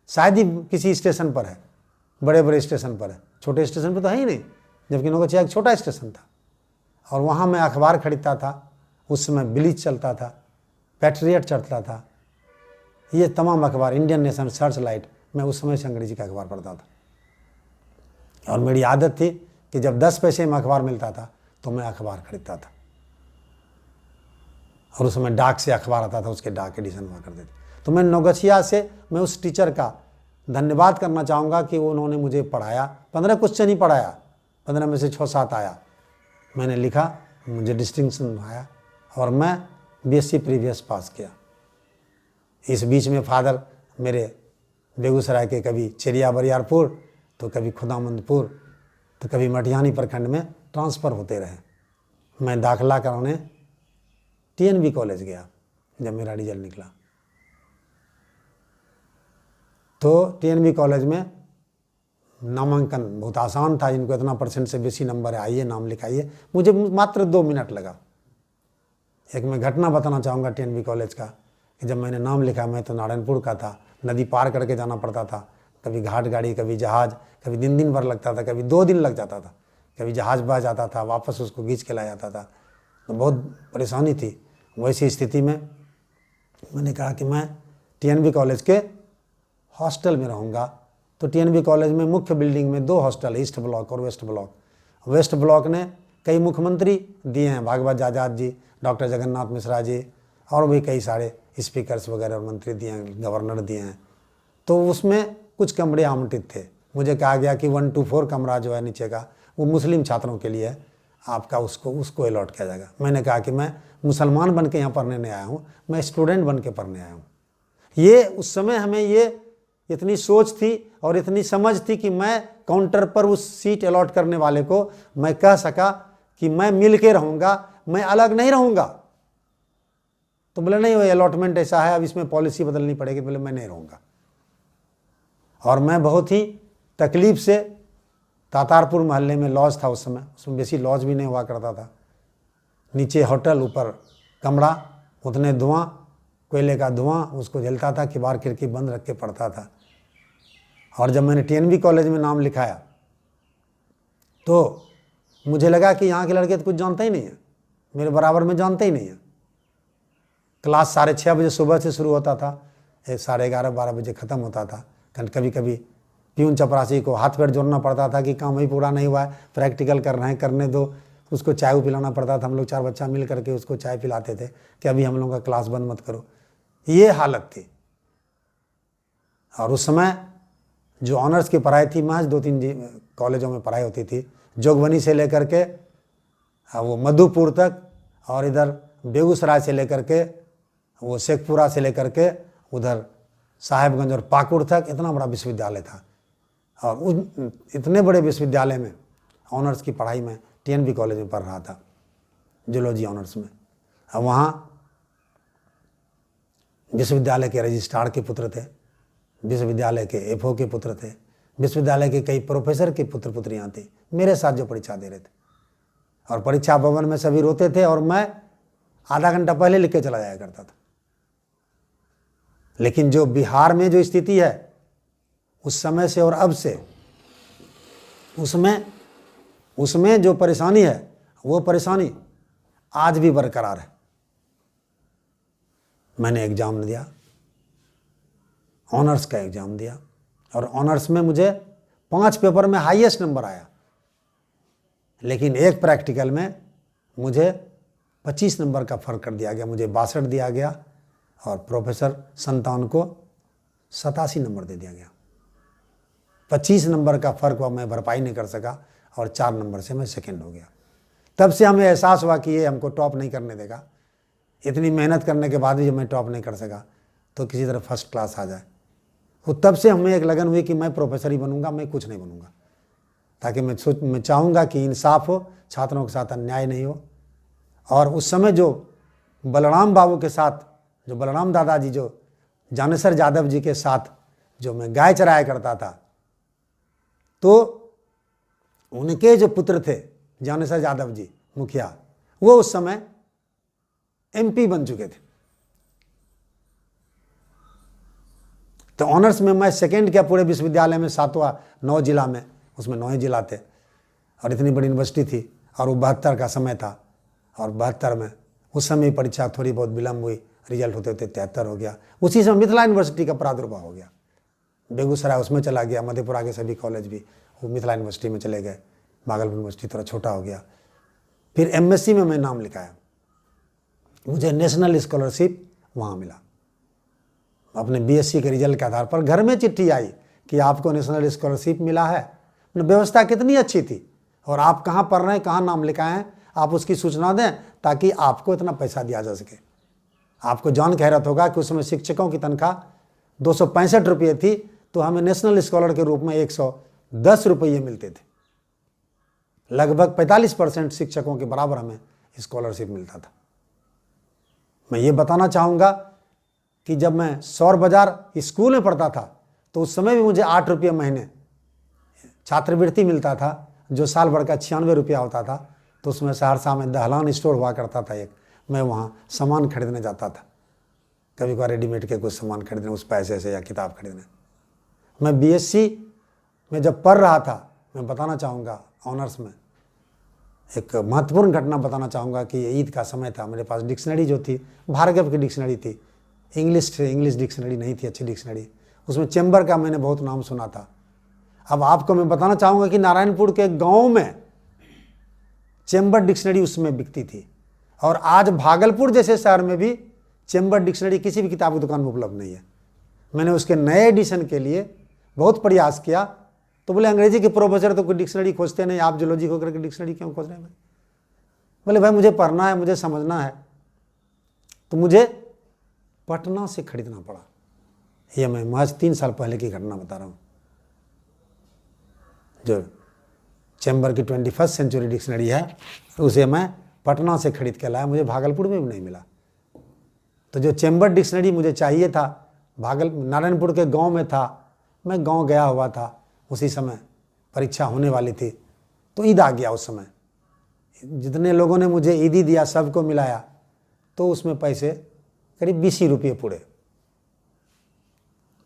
शायद ही किसी स्टेशन पर है, बड़े बड़े स्टेशन पर है, छोटे स्टेशन पर तो है ही नहीं, जबकि नौगछिया एक छोटा स्टेशन था। और वहाँ मैं अखबार खरीदता था, उस समय ब्लीच चलता था, पैट्रियट चलता था, ये तमाम अखबार, इंडियन नेशन, सर्च लाइट, मैं उस समय से अंग्रेजी का अखबार पढ़ता था। और मेरी आदत थी कि जब 10 पैसे में अखबार मिलता था तो मैं अखबार खरीदता था, और उस समय डाक से अखबार आता था, उसके डाक एडिशन हुआ करते थे। तो मैं नौगछिया से मैं उस टीचर का धन्यवाद करना चाहूँगा कि उन्होंने मुझे पढ़ाया। 15 क्वेश्चन ही पढ़ाया, 15 में से 6-7 आया, मैंने लिखा, मुझे डिस्टिंक्शन आया, और मैं बीएससी प्रीवियस पास किया। इस बीच में फादर मेरे बेगूसराय के कभी चेरिया बरियारपुर, तो कभी खुदामंदपुर, तो कभी मटिहानी प्रखंड में ट्रांसफ़र होते रहे। मैं दाखिला कराने टीएनबी कॉलेज गया जब मेरा रिजल्ट निकला, तो टीएनबी कॉलेज में नामांकन बहुत आसान था, जिनको इतना % से बेसी नंबर है, आइए नाम लिखाइए। मुझे मात्र 2 मिनट लगा। एक मैं घटना बताना चाहूँगा टीएनबी कॉलेज का, कि जब मैंने नाम लिखा, मैं तो नारायणपुर का था, नदी पार करके जाना पड़ता था, कभी घाट गाड़ी, कभी जहाज़, कभी दिन भर लगता था, कभी 2 दिन लग जाता था, कभी जहाज़ बह जाता था, वापस उसको खींच के लाया जाता था, तो बहुत परेशानी थी। वैसी स्थिति में मैंने कहा कि मैं टीएनबी कॉलेज के हॉस्टल में रहूँगा। तो टीएनबी कॉलेज में मुख्य बिल्डिंग में 2 हॉस्टल, ईस्ट ब्लॉक और वेस्ट ब्लॉक। वेस्ट ब्लॉक ने कई मुख्यमंत्री दिए हैं, भागवत आजाद जी, डॉक्टर जगन्नाथ मिश्रा जी, और भी कई सारे स्पीकर्स वगैरह और मंत्री दिए हैं, गवर्नर दिए हैं। तो उसमें कुछ कमरे आवंटित थे। मुझे कहा गया कि 1 to 4 कमरा जो है नीचे का, वो मुस्लिम छात्रों के लिए है, आपका उसको अलॉट किया जाएगा। मैंने कहा कि मैं मुसलमान बन के यहाँ पढ़ने नहीं आया हूँ, मैं स्टूडेंट बन के पढ़ने आया हूँ। ये उस समय हमें ये इतनी सोच थी और इतनी समझ थी कि मैं काउंटर पर उस सीट अलॉट करने वाले को मैं कह सका कि मैं मिल के रहूँगा, मैं अलग नहीं रहूँगा। तो बोले नहीं, वो अलॉटमेंट ऐसा है, अब इसमें पॉलिसी बदलनी पड़ेगी। बोले मैं नहीं रहूँगा। और मैं बहुत ही तकलीफ से, तातारपुर मोहल्ले में लॉज था उस समय, उसमें बेसी लॉज भी नहीं हुआ करता था, नीचे होटल ऊपर कमरा, उतने धुआं, कोयले का धुआं उसको झेलता था कि बाहर खिड़की बंद रख के पढ़ता था। और जब मैंने TNV कॉलेज में नाम लिखाया तो मुझे लगा कि यहाँ के लड़के तो कुछ जानते ही नहीं है, मेरे बराबर में जानते ही नहीं है। क्लास 6:30 बजे सुबह से शुरू होता था, 11:30-12 बजे ख़त्म होता था। कभी कभी प्यून चपरासी को हाथ पैर जोड़ना पड़ता था कि काम ही पूरा नहीं हुआ है, प्रैक्टिकल कर रहे हैं, करने दो। उसको चाय पिलाना पड़ता था। हम लोग 4 बच्चा मिल करके उसको चाय पिलाते थे कि अभी हम लोग का क्लास बंद मत करो। ये हालत थी। और उस समय जो ऑनर्स की पढ़ाई थी, महज 2-3 कॉलेजों में पढ़ाई होती थी, जोगबनी से लेकर के वो मधुपुर तक, और इधर बेगूसराय से लेकर के वो शेखपुरा से लेकर के उधर साहेबगंज और पाकुड़ तक इतना बड़ा विश्वविद्यालय था। और उस इतने बड़े विश्वविद्यालय में ऑनर्स की पढ़ाई में TNV कॉलेज में पढ़ रहा था, जूलॉजी ऑनर्स में। अब वहाँ विश्वविद्यालय के रजिस्ट्रार के पुत्र थे, विश्वविद्यालय के FO के पुत्र थे, विश्वविद्यालय के कई प्रोफेसर के पुत्र पुत्रियाँ थी मेरे साथ जो परीक्षा दे रहे थे। और परीक्षा भवन में सभी रोते थे और मैं आधा घंटा पहले लिख के चला जाया करता था। लेकिन जो बिहार में जो स्थिति है उस समय से और अब से, उसमें जो परेशानी है वो परेशानी आज भी बरकरार है। मैंने एग्जाम दिया, ऑनर्स का एग्जाम दिया, और ऑनर्स में मुझे 5 पेपर में हाईएस्ट नंबर आया। लेकिन एक प्रैक्टिकल में मुझे 25 नंबर का फर्क कर दिया गया, मुझे 62 दिया गया और प्रोफेसर संतान को 87 नंबर दे दिया गया। 25 नंबर का फर्क हुआ, मैं भरपाई नहीं कर सका और 4 नंबर से मैं सेकंड हो गया। तब से हमें एहसास हुआ कि ये हमको टॉप नहीं करने देगा। इतनी मेहनत करने के बाद भी जब मैं टॉप नहीं कर सका तो किसी तरह फर्स्ट क्लास आ जाए। तो तब से हमें एक लगन हुई कि मैं प्रोफेसर ही बनूंगा, मैं कुछ नहीं बनूंगा, ताकि मैं चाहूँगा कि इंसाफ हो, छात्रों के साथ अन्याय नहीं हो। और उस समय जो बलराम बाबू के साथ, जो बलराम दादाजी, जो जानेसर यादव जी के साथ जो मैं गाय चराया करता था, तो उनके जो पुत्र थे जानेसर यादव जी मुखिया, वो उस समय MP बन चुके थे। तो ऑनर्स में मैं सेकंड किया पूरे विश्वविद्यालय में, 7वां 9 जिला में, उसमें 9 ही जिला थे और इतनी बड़ी यूनिवर्सिटी थी। और वो 72 का समय था और 72 में उस समय परीक्षा थोड़ी बहुत विलम्ब हुई, रिजल्ट होते होते 73 हो गया। उसी समय मिथिला यूनिवर्सिटी का प्रादुर्भाव हो गया। बेगूसराय उसमें चला गया, मधेपुरा के सभी कॉलेज भी वो मिथिला यूनिवर्सिटी में चले गए, भागलपुर यूनिवर्सिटी थोड़ा छोटा हो गया। फिर MSc में मैं नाम लिखाया, मुझे नेशनल स्कॉलरशिप वहाँ मिला। अपने BSc के रिजल्ट के आधार पर घर में चिट्ठी आई कि आपको नेशनल स्कॉलरशिप मिला है। व्यवस्था कितनी अच्छी थी, और आप कहाँ पढ़ रहे हैं, कहाँ नाम लिखाए हैं, आप उसकी सूचना दें ताकि आपको इतना पैसा दिया जा सके। आपको जान के हैरत होगा कि उस समय शिक्षकों की तनख्वाह 265 रुपये थी, तो हमें नेशनल स्कॉलर के रूप में 110 रुपये मिलते थे। लगभग 45% शिक्षकों के बराबर हमें स्कॉलरशिप मिलता था। मैं ये बताना चाहूँगा कि जब मैं सौर बाजार स्कूल में पढ़ता था तो उस समय भी मुझे 8 रुपये महीने छात्रवृत्ति मिलता था, जो साल भर का 96 रुपया होता था। तो उसमें सहरसा में दहलान स्टोर हुआ करता था एक, मैं वहाँ सामान खरीदने जाता था, कभी कभार रेडीमेड के कुछ सामान खरीदने उस पैसे से, या किताब खरीदने। मैं BSc में जब पढ़ रहा था, मैं बताना चाहूँगा ऑनर्स में एक महत्वपूर्ण घटना बताना चाहूँगा कि ईद का समय था। मेरे पास डिक्शनरी जो थी, भार्गव की डिक्शनरी थी, इंग्लिश डिक्शनरी नहीं थी, अच्छी डिक्शनरी। उसमें चैम्बर का मैंने बहुत नाम सुना था। अब आपको मैं बताना चाहूँगा कि नारायणपुर के गांव में चैम्बर डिक्शनरी उसमें बिकती थी, और आज भागलपुर जैसे शहर में भी चैम्बर डिक्शनरी किसी भी किताब की दुकान में उपलब्ध नहीं है। मैंने उसके नए एडिशन के लिए बहुत प्रयास किया, तो बोले अंग्रेजी के प्रोफेसर तो कोई डिक्शनरी खोजते नहीं, आप जूलॉजी होकर के डिक्शनरी क्यों खोज रहे हैं? बोले भाई मुझे पढ़ना है, मुझे समझना है, तो मुझे पटना से खरीदना पड़ा। ये मैं महज 3 साल पहले की घटना बता रहा हूँ। जो चैम्बर की 21st सेंचुरी डिक्शनरी है, उसे मैं पटना से खरीद के लाया, मुझे भागलपुर में भी नहीं मिला। तो जो चैम्बर डिक्शनरी मुझे चाहिए था, नारायणपुर के गांव में था, मैं गांव गया हुआ था, उसी समय परीक्षा होने वाली थी, तो ईद आ गया। उस समय जितने लोगों ने मुझे ईदी दिया सबको मिलाया तो उसमें पैसे करीब 20 ही रुपये पूरे।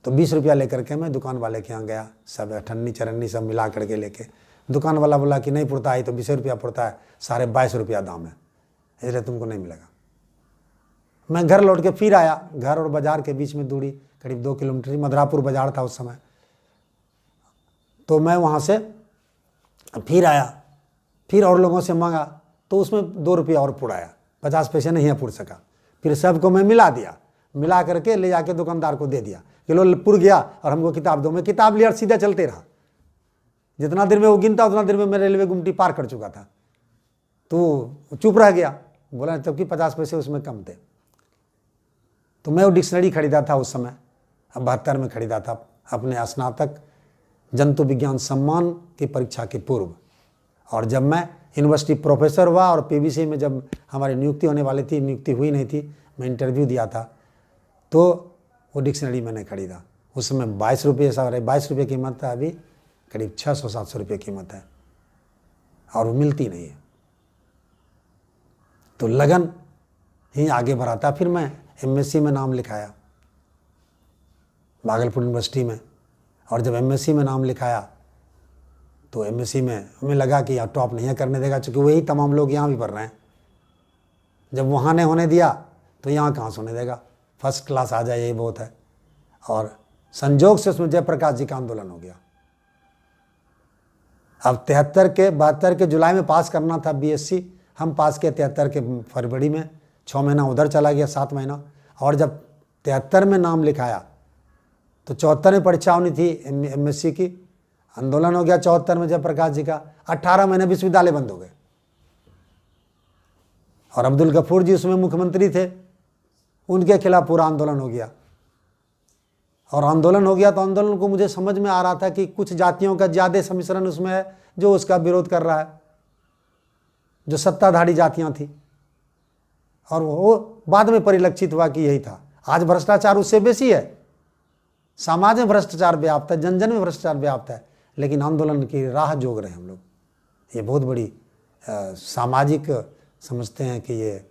तो 20 रुपया लेकर के मैं दुकान वाले के यहाँ गया, सब अठन्नी चरन्नी सब मिला करके लेके। दुकान वाला बोला कि नहीं पुड़ता है, तो 20 रुपया पड़ता है, 22.5 रुपया दाम है, इसलिए तुमको नहीं मिलेगा। मैं घर लौट के फिर आया, घर और बाजार के बीच में दूरी करीब 2 किलोमीटर, मधुरापुर बाजार था उस समय। तो मैं वहाँ से फिर आया, फिर और लोगों से मांगा, तो उसमें 2 रुपया और पुड़ाया, 50 पैसे नहीं पुड़ सका। फिर सबको मैं मिला दिया, मिला करके ले जाके दुकानदार को दे दिया कि लो पुड़ गया और हमको किताब दो। मैं किताब लिया और सीधा चलते रहा। जितना देर में वो गिनता उतना देर में मैं रेलवे गुमटी पार कर चुका था। तो चुप रह गया, बोला तब कि 50 पैसे उसमें कम थे। तो मैं वो डिक्शनरी खरीदा था उस समय, 72 में खरीदा था, अपने स्नातक जंतु विज्ञान सम्मान की परीक्षा के पूर्व। और जब मैं यूनिवर्सिटी प्रोफेसर हुआ और पीबीसी में जब हमारी नियुक्ति होने वाली थी, नियुक्ति हुई नहीं थी, मैं इंटरव्यू दिया था, तो वो डिक्शनरी मैंने खरीदा। उस समय 22 रुपये 22 रुपये कीमत है, अभी करीब 600-700 रुपये कीमत है, और वो मिलती नहीं है। तो लगन ही आगे बढ़ाता। फिर मैं एमएससी में नाम लिखाया भागलपुर यूनिवर्सिटी में, और जब एमएससी में नाम लिखाया तो एमएससी में हमें लगा कि यहाँ टॉप नहीं करने देगा, क्योंकि वही तमाम लोग यहाँ भी पढ़ रहे हैं। जब वहाँ ने होने दिया तो यहाँ कहाँ से होने देगा, फर्स्ट क्लास आ जाए यही बहुत है। और संजोग से उसमें जयप्रकाश जी का आंदोलन हो गया। अब 72 के जुलाई में पास करना था बीएससी, हम पास किए 73 के फरवरी में, 6 महीना उधर चला गया, 7 महीना। और जब 73 में नाम लिखाया तो 74 में परीक्षा होनी थी एमएससी की, आंदोलन हो गया 74 में जयप्रकाश जी का, 18 महीने विश्वविद्यालय बंद हो गए। और अब्दुल गफूर जी उसमें मुख्यमंत्री थे, उनके खिलाफ पूरा आंदोलन हो गया। और आंदोलन हो गया तो आंदोलन को मुझे समझ में आ रहा था कि कुछ जातियों का ज़्यादा सम्मिश्रण उसमें है जो उसका विरोध कर रहा है, जो सत्ताधारी जातियां थी। और वो बाद में परिलक्षित हुआ कि यही था। आज भ्रष्टाचार उससे बेसी है, समाज में भ्रष्टाचार व्याप्त है, जन जन में भ्रष्टाचार व्याप्त है, लेकिन आंदोलन की राह जोग रहे हैं हम लोग। ये बहुत बड़ी सामाजिक समझते हैं कि ये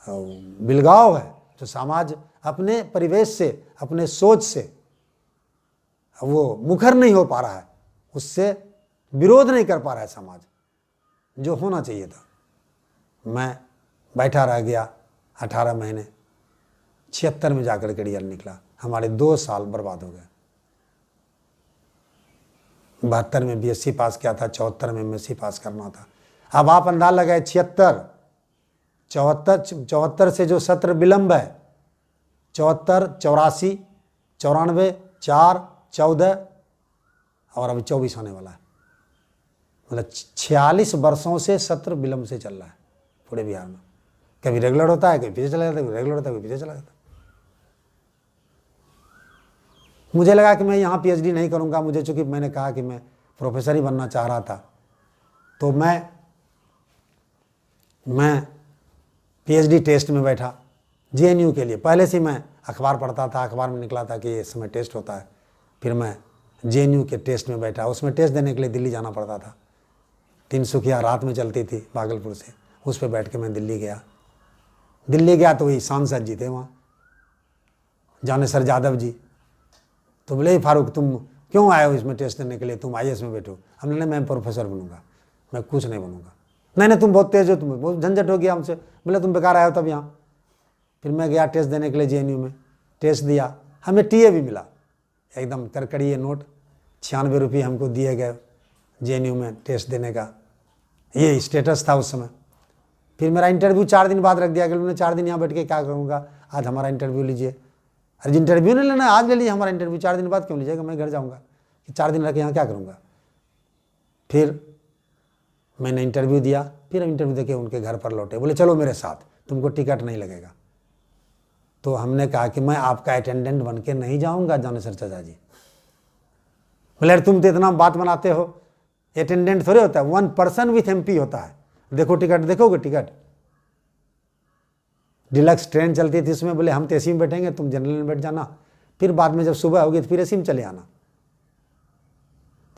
बिलगाव है, जो समाज अपने परिवेश से, अपने सोच से वो मुखर नहीं हो पा रहा है, उससे विरोध नहीं कर पा रहा है समाज, जो होना चाहिए था। मैं बैठा रह गया 18 महीने, 76 में जाकर के रिजल्ट निकला, हमारे 2 साल बर्बाद हो गए। 72 में बीएससी पास किया था, 74 में एमएससी पास करना था। अब आप अंदाज लगाए 74 से जो सत्र विलंब है, 74, 84, 94, 4, 14 और अभी 24 होने वाला है। मतलब 46 वर्षों से सत्र विलंब से चल रहा है पूरे बिहार में। कभी रेगुलर होता है, कभी पीछे चला जाता है, कभी रेगुलर होता है, कभी पीछे चला जाता है। मुझे लगा कि मैं यहाँ पीएचडी नहीं करूँगा, मुझे चूँकि मैंने कहा कि मैं प्रोफेसर ही बनना चाह रहा था, तो मैं पीएचडी टेस्ट में बैठा जेएनयू के लिए। पहले से मैं अखबार पढ़ता था, अखबार में निकला था कि इस समय टेस्ट होता है। फिर मैं जेएनयू के टेस्ट में बैठा, उसमें टेस्ट देने के लिए दिल्ली जाना पड़ता था। तिनसुकिया रात में चलती थी भागलपुर से, उस पर बैठ के मैं दिल्ली गया तो वही सांसद जी थे वहाँ, जानेसर यादव जी। तो बोले फारूक तुम क्यों आए हो इसमें टेस्ट देने के लिए, तुम आईएएस में बैठो। हमने कहा मैं प्रोफेसर बनूंगा, मैं कुछ नहीं बनूंगा। नहीं तुम बहुत तेज हो, तुम बहुत झंझट हो गया हमसे। बोले तुम बेकार आए हो तब यहाँ। फिर मैं गया टेस्ट देने के लिए जेएनयू में, टेस्ट दिया, हमें टीए भी मिला, एकदम करकड़िए नोट, 96 रुपये हमको दिए गए जेएनयू में टेस्ट देने का, ये स्टेटस था उस समय। फिर मेरा इंटरव्यू 4 दिन बाद रख दिया गया। मैंने 4 दिन यहाँ बैठ के क्या करूँगा, आज हमारा इंटरव्यू लीजिए। अरे इंटरव्यू नहीं लेना, आज ले लीजिए हमारा इंटरव्यू, 4 दिन बाद क्यों लीजिएगा, मैं घर जाऊँगा, 4 दिन रह के यहाँ क्या करूँगा। फिर मैंने इंटरव्यू दिया, फिर इंटरव्यू देके उनके घर पर लौटे, बोले चलो मेरे साथ, तुमको टिकट नहीं लगेगा। तो हमने कहा कि मैं आपका अटेंडेंट बन के नहीं जाऊँगा जानेसर चाचा जी। बोले तुम तो इतना बात बनाते हो, अटेंडेंट थोड़े होता है, 1 पर्सन विथ एमपी होता है। देखो टिकट, देखोगे टिकट। डिलक्स ट्रेन चलती थी, उसमें बोले हम तो एसी में बैठेंगे, तुम जनरल में बैठ जाना, फिर बाद में जब सुबह होगी तो फिर एसी में चले आना।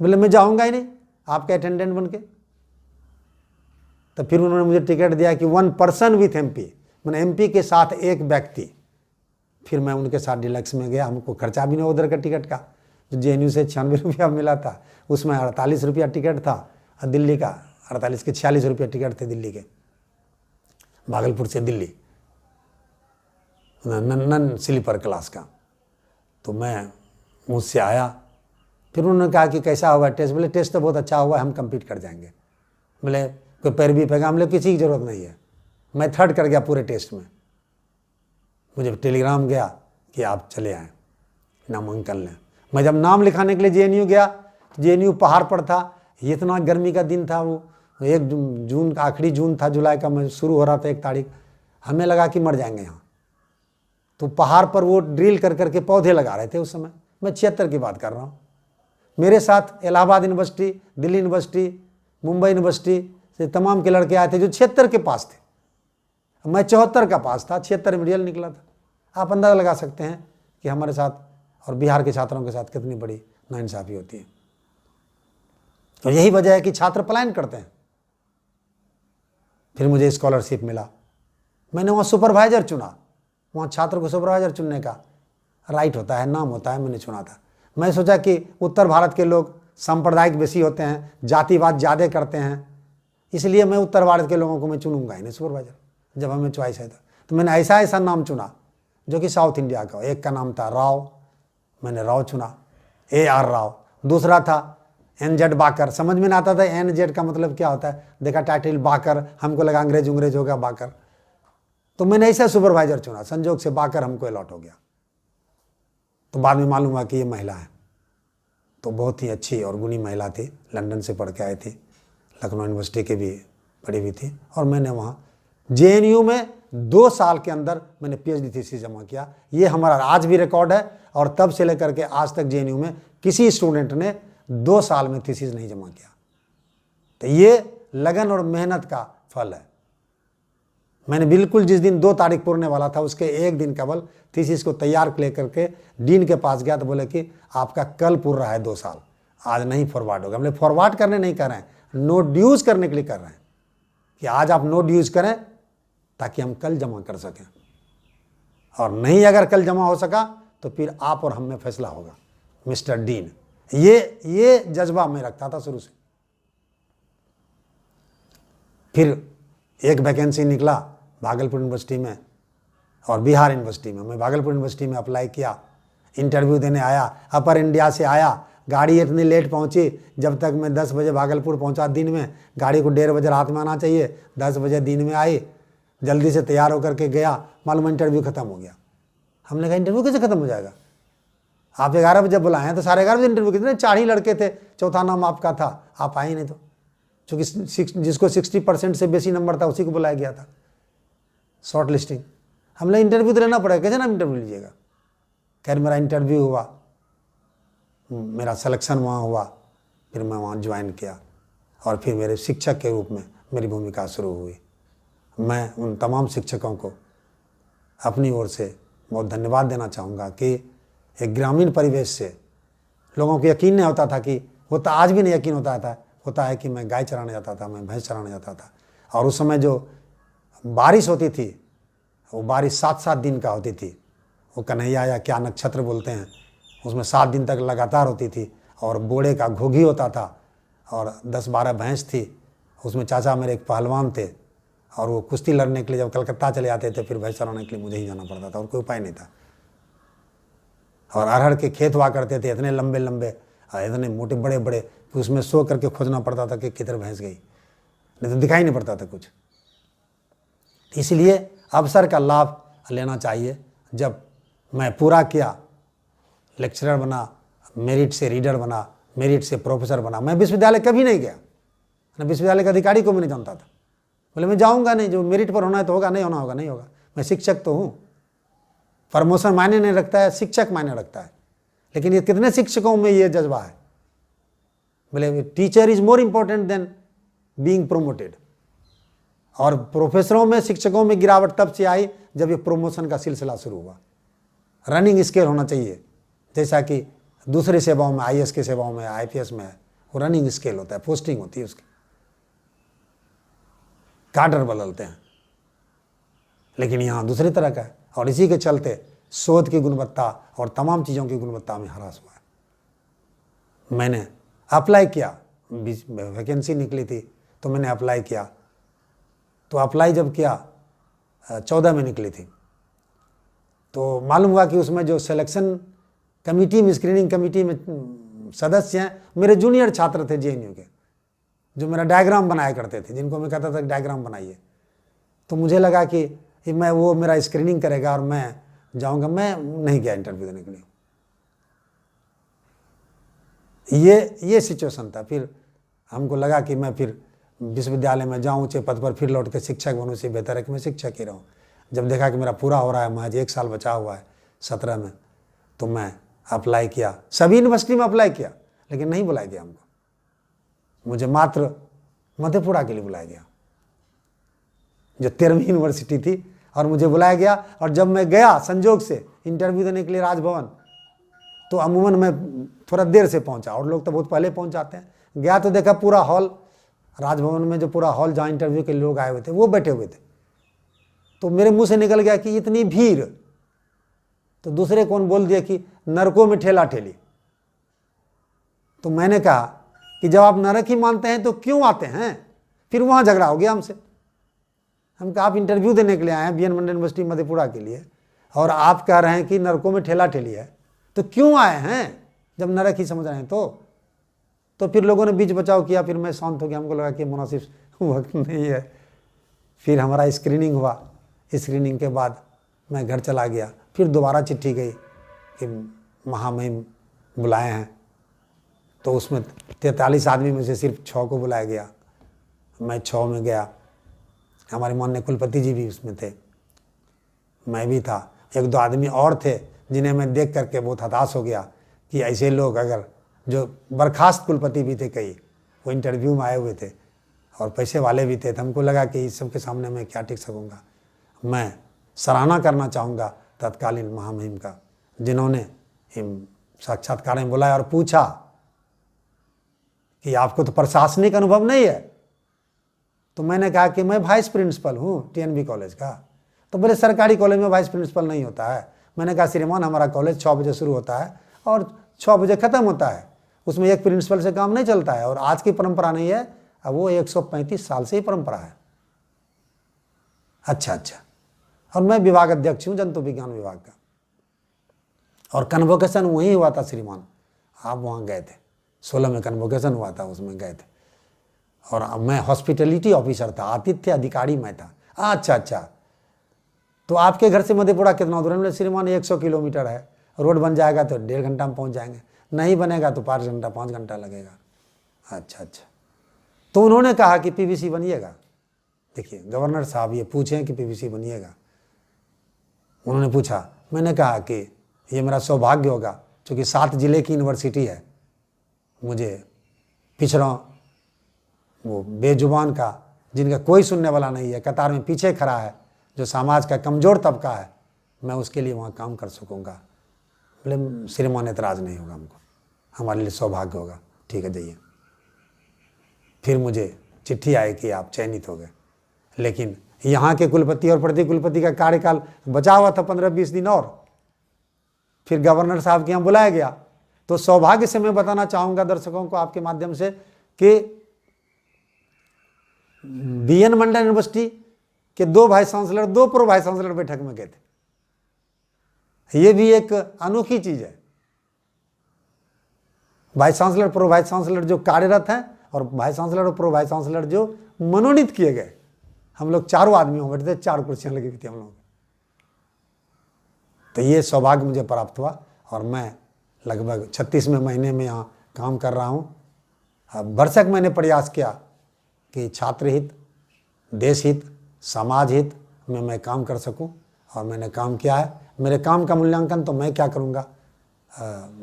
तो बोले मैं जाऊंगा ही नहीं आपके अटेंडेंट बन के। तो फिर उन्होंने मुझे टिकट दिया कि 1 पर्सन विथ एमपी, मैंने एमपी के साथ एक व्यक्ति। फिर मैं उनके साथ डिलक्स में गया, हमको खर्चा भी नहीं उधर का टिकट का। जो जेएनयू से 96 रुपया मिला था, उसमें 48 रुपया टिकट था, और दिल्ली का 48 के 46 रुपया टिकट थे दिल्ली के, भागलपुर से दिल्ली, नन स्लीपर क्लास का। तो मैं मुझसे आया, फिर उन्होंने कहा कि कैसा हुआ टेस्ट। बोले टेस्ट तो बहुत अच्छा हुआ, हम कंप्लीट कर जाएंगे। बोले कोई पैरवी पैगाम ले, किसी की ज़रूरत नहीं है। मैं 3rd कर गया पूरे टेस्ट में। मुझे टेलीग्राम गया कि आप चले आएँ नामांकन लें। मैं जब नाम लिखाने के लिए जेएनयू गया, जेएनयू पहाड़ पर था, इतना गर्मी का दिन था, वो 1 जून का, आखिरी जून था, जुलाई का मैं शुरू हो रहा था 1 तारीख। हमें लगा कि मर जाएंगे यहाँ। तो पहाड़ पर वो ड्रिल कर करके पौधे लगा रहे थे उस समय। मैं 76 की बात कर रहा हूँ। मेरे साथ Allahabad university, Delhi university, Mumbai university से तमाम के लड़के आए थे जो 76 के पास थे। मैं 74 का पास था, 76 मिडियल निकला था। आप अंदाजा लगा सकते हैं कि हमारे साथ और बिहार के छात्रों के साथ कितनी बड़ी नाइंसाफ़ी होती है। तो यही वजह है कि छात्र पलायन करते हैं। फिर मुझे स्कॉलरशिप मिला। मैंने वहाँ सुपरवाइजर चुना। वहाँ छात्र को सुपरवाइजर चुनने का राइट होता है, नाम होता है, मैंने चुना था। मैं सोचा कि उत्तर भारत के लोग सांप्रदायिक बेसी होते हैं, जातिवाद ज़्यादा करते हैं, इसलिए मैं उत्तर भारत के लोगों को मैं चुनूंगा ही नहीं सुपरवाइजर, जब हमें चॉइस है तो मैंने ऐसा नाम चुना जो कि साउथ इंडिया का। एक का नाम था राव, मैंने राव चुना, AR राव। दूसरा था NZ बाकर। समझ में ना आता था NZ का मतलब क्या होता है, देखा टाइटल बाकर, हमको लगा अंग्रेज होगा बाकर, तो मैंने ऐसा सुपरवाइजर चुना। संजोग से बाकर हमको अलॉट हो गया। तो बाद में मालूम हुआ कि ये महिला है। तो बहुत ही अच्छी और गुणी महिला थी, लंदन से पढ़ के आई थी, लखनऊ यूनिवर्सिटी के भी पढ़ी हुई थी। और मैंने वहाँ जेएनयू में 2 साल के अंदर मैंने PhD थीसिस जमा किया। ये हमारा आज भी रिकॉर्ड है, और तब से लेकर के आज तक जेएनयू में किसी स्टूडेंट ने 2 साल में थीसिस नहीं जमा किया। तो ये लगन और मेहनत का फल है। मैंने बिल्कुल जिस दिन 2 तारीख पूरने वाला था, उसके 1 दिन केवल थीसिस को तैयार लेकर के डीन के पास गया, तो बोले कि आपका कल पूर रहा है 2 साल, आज नहीं फॉरवर्ड होगा। हमने फॉरवर्ड करने नहीं कर रहे हैं, नो ड्यूज करने के लिए कर रहे हैं कि आज आप नो ड्यूज करें ताकि हम कल जमा कर सकें, और नहीं अगर कल जमा हो सका तो फिर आप और हम में फैसला होगा। मिस्टर डीन, ये जज्बा मैं रखता था शुरू से। फिर एक वैकेंसी निकला भागलपुर यूनिवर्सिटी में और बिहार यूनिवर्सिटी में। मैं भागलपुर यूनिवर्सिटी में अप्लाई किया, इंटरव्यू देने आया, अपर इंडिया से आया। गाड़ी इतनी लेट पहुंची, जब तक मैं 10 बजे भागलपुर पहुंचा दिन में, गाड़ी को 1:30 बजे रात में आना चाहिए, 10 बजे दिन में आई, जल्दी से तैयार होकर के गया, मालूम इंटरव्यू खत्म हो गया। हमने कहा इंटरव्यू कैसे खत्म हो जाएगा, आप 11 बजे बुलाए हैं तो 11:30 बजे इंटरव्यू, कितने 4 ही लड़के थे, चौथा नाम आपका था, आप आए नहीं। तो चूँकि जिसको 60% से बेसी नंबर था उसी को बुलाया गया था, शॉर्ट लिस्टिंग। हमने इंटरव्यू तो लेना पड़ेगा, कैसे ना इंटरव्यू लीजिएगा। खैर मेरा इंटरव्यू हुआ, मेरा सिलेक्शन वहाँ हुआ, फिर मैं वहाँ ज्वाइन किया, और फिर मेरे शिक्षक के रूप में मेरी भूमिका शुरू हुई। मैं उन तमाम शिक्षकों को अपनी ओर से बहुत धन्यवाद देना चाहूँगा कि एक ग्रामीण परिवेश से लोगों को यकीन नहीं होता था, कि होता आज भी नहीं यकीन होता है कि मैं गाय चराने जाता था, मैं भैंस चराने जाता था। और उस समय जो बारिश होती थी, वो बारिश 7-7 दिन का होती थी। वो कन्हैया या क्या नक्षत्र बोलते हैं, उसमें 7 दिन तक लगातार होती थी, और बोड़े का घोगी होता था, और 10-12 भैंस थी। उसमें चाचा मेरे एक पहलवान थे, और वो कुश्ती लड़ने के लिए जब कलकत्ता चले आते थे, फिर भैंस चराने के लिए मुझे ही जाना पड़ता था, और कोई उपाय नहीं था। और अरहर के खेत हुआ करते थे, इतने लंबे लंबे, इतने मोटे बड़े बड़े, कि उसमें सो करके खोजना पड़ता था कि किधर भैंस गई, नहीं तो दिखाई नहीं पड़ता था कुछ। इसलिए अवसर का लाभ लेना चाहिए। जब मैं पूरा किया, लेक्चरर बना, मेरिट से रीडर बना, मेरिट से प्रोफेसर बना। मैं विश्वविद्यालय कभी नहीं गया, ना विश्वविद्यालय के अधिकारी को मैं नहीं जानता था। बोले मैं जाऊंगा नहीं, जो मेरिट पर होना है तो होगा, नहीं होना होगा नहीं होगा। मैं शिक्षक तो हूँ, प्रमोशन मायने नहीं रखता है, शिक्षक मायने रखता है। लेकिन ये कितने शिक्षकों में ये जज्बा है बोले teacher is more important than being promoted. और प्रोफेसरों में, शिक्षकों में गिरावट तब से आई जब ये प्रमोशन का सिलसिला शुरू हुआ। रनिंग स्केल होना चाहिए, जैसा कि दूसरी सेवाओं में, आईएएस की सेवाओं में, आईपीएस में है, वो रनिंग स्केल होता है, पोस्टिंग होती है उसकी, काडर बदलते हैं। लेकिन यहाँ दूसरी तरह का है, और इसी के चलते शोध की गुणवत्ता और तमाम चीज़ों की गुणवत्ता में ह्रास हुआ है। मैंने अप्लाई किया, वैकेंसी निकली थी तो मैंने अप्लाई किया। तो अप्लाई जब किया 14 में निकली थी, तो मालूम हुआ कि उसमें जो सिलेक्शन कमेटी में, स्क्रीनिंग कमेटी में सदस्य हैं, मेरे जूनियर छात्र थे जेएनयू के, जो मेरा डायग्राम बनाया करते थे, जिनको मैं कहता था डायग्राम बनाइए। तो मुझे लगा कि मैं, वो मेरा स्क्रीनिंग करेगा और मैं जाऊंगा। मैं नहीं गया इंटरव्यू देने के लिए। ये सिचुएशन था। फिर हमको लगा कि मैं फिर विश्वविद्यालय में जाऊं, ऊंचे पद पर फिर लौट के शिक्षक बनूं, से बेहतर है कि मैं शिक्षक ही रहूं। जब देखा कि मेरा पूरा हो रहा है, महज 1 साल बचा हुआ है 17 में, तो मैं अप्लाई किया। सभी यूनिवर्सिटी में अप्लाई किया, लेकिन नहीं बुलाया गया हमको। मुझे मात्र मधेपुरा के लिए बुलाया गया, जो 13वीं यूनिवर्सिटी थी, और मुझे बुलाया गया। और जब मैं गया संजोग से इंटरव्यू देने के लिए राजभवन, तो अमूमन मैं थोड़ा देर से पहुंचा, और लोग तो बहुत पहले पहुंच जाते हैं। गया तो देखा पूरा हॉल, राजभवन में जो पूरा हॉल जहाँ इंटरव्यू के लोग आए हुए थे वो बैठे हुए थे। तो मेरे मुंह से निकल गया कि इतनी भीड़, तो दूसरे कौन बोल दिया कि नरकों में ठेला ठेली। तो मैंने कहा कि जब आप नरक ही मानते हैं तो क्यों आते हैं? फिर वहाँ झगड़ा हो गया हमसे। हम कहा आप इंटरव्यू देने के लिए आए हैं बीएन मंडल यूनिवर्सिटी मधेपुरा के लिए, और आप कह रहे हैं कि नरकों में ठेला ठेली है, तो क्यों आए हैं जब नरक ही समझ रहे हैं? तो फिर लोगों ने बीच बचाव किया। फिर मैं शांत हो गया, हमको लगा कि मुनासिब वक्त नहीं है। फिर हमारा स्क्रीनिंग हुआ। स्क्रीनिंग के बाद मैं घर चला गया। फिर दोबारा चिट्ठी गई कि महामहिम बुलाए हैं। तो उसमें 43 आदमी में से सिर्फ 6 को बुलाया गया। मैं 6 में गया। हमारे माननीय कुलपति जी भी उसमें थे, मैं भी था। 1-2 आदमी और थे जिन्हें मैं देख करके बहुत हताश हो गया कि ऐसे लोग, अगर जो बर्खास्त कुलपति भी थे कई, वो इंटरव्यू में आए हुए थे और पैसे वाले भी थे। तो हमको लगा कि इस सब के सामने मैं क्या टिक सकूँगा। मैं सराहना करना चाहूँगा तत्कालीन महामहिम का, जिन्होंने साक्षात्कार में बुलाया और पूछा कि आपको तो प्रशासनिक अनुभव नहीं है? तो मैंने कहा कि मैं वाइस प्रिंसिपल हूँ टीएनबी कॉलेज का। तो बोले सरकारी कॉलेज में वाइस प्रिंसिपल नहीं होता है। मैंने कहा श्रीमान, हमारा कॉलेज 6 बजे शुरू होता है और 6 बजे ख़त्म होता है, उसमें एक प्रिंसिपल से काम नहीं चलता है, और आज की परंपरा नहीं है, अब वो 135 साल से ही परंपरा है। अच्छा, और मैं विभाग अध्यक्ष हूँ जंतु विज्ञान विभाग का, और कन्वोकेशन वहीं हुआ था श्रीमान, आप वहाँ गए थे। 16 में कन्वोकेशन हुआ था, उसमें गए थे। और मैं हॉस्पिटलिटी ऑफिसर था, आतिथ्य अधिकारी मैं था। अच्छा, तो आपके घर से मधेपुरा कितना दूर है? श्रीमान 100 किलोमीटर है। रोड बन जाएगा तो 1.5 घंटा में पहुँच जाएंगे, नहीं बनेगा तो 5 घंटा 5 घंटा लगेगा। अच्छा। तो उन्होंने कहा कि पीवीसी बनिएगा। देखिए गवर्नर साहब ये पूछें कि पीवीसी बनिएगा, उन्होंने पूछा। मैंने कहा कि ये मेरा सौभाग्य होगा, क्योंकि 7 जिले की यूनिवर्सिटी है। मुझे पिछड़ों, वो बेजुबान का, जिनका कोई सुनने वाला नहीं है, कतार में पीछे खड़ा है, जो समाज का कमज़ोर तबका है, मैं उसके लिए वहाँ काम कर सकूँगा। बोले श्रीमान एतराज़ नहीं होगा हमको, हमारे लिए सौभाग्य होगा। ठीक है, जाइए। फिर मुझे चिट्ठी आई कि आप चयनित हो गए। लेकिन यहाँ के कुलपति और प्रति कुलपति का कार्यकाल बचा हुआ था 15-20 दिन और। फिर गवर्नर साहब के यहाँ बुलाया गया। तो सौभाग्य से मैं बताना चाहूँगा दर्शकों को आपके माध्यम से कि बीएन मंडल यूनिवर्सिटी के 2 vice chancellor, 2 pro vice chancellor बैठक में गए थे। ये भी एक अनोखी चीज है। Vice chancellor, pro vice chancellor जो कार्यरत हैं, और वाइस चांसलर और प्रो वाइस चांसलर जो मनोनीत किए गए। हम लोग 4 आदमी हो बैठे थे, 4 कुर्सियां लगी हुई थी हम लोग। तो ये सौभाग्य मुझे प्राप्त हुआ, और मैं लगभग 36वें महीने में यहाँ काम कर रहा हूँ। भरसक मैंने प्रयास किया कि छात्र हित, देश हित, समाज हित में मैं काम कर सकूं, और मैंने काम किया है। मेरे काम का मूल्यांकन तो मैं क्या करूंगा,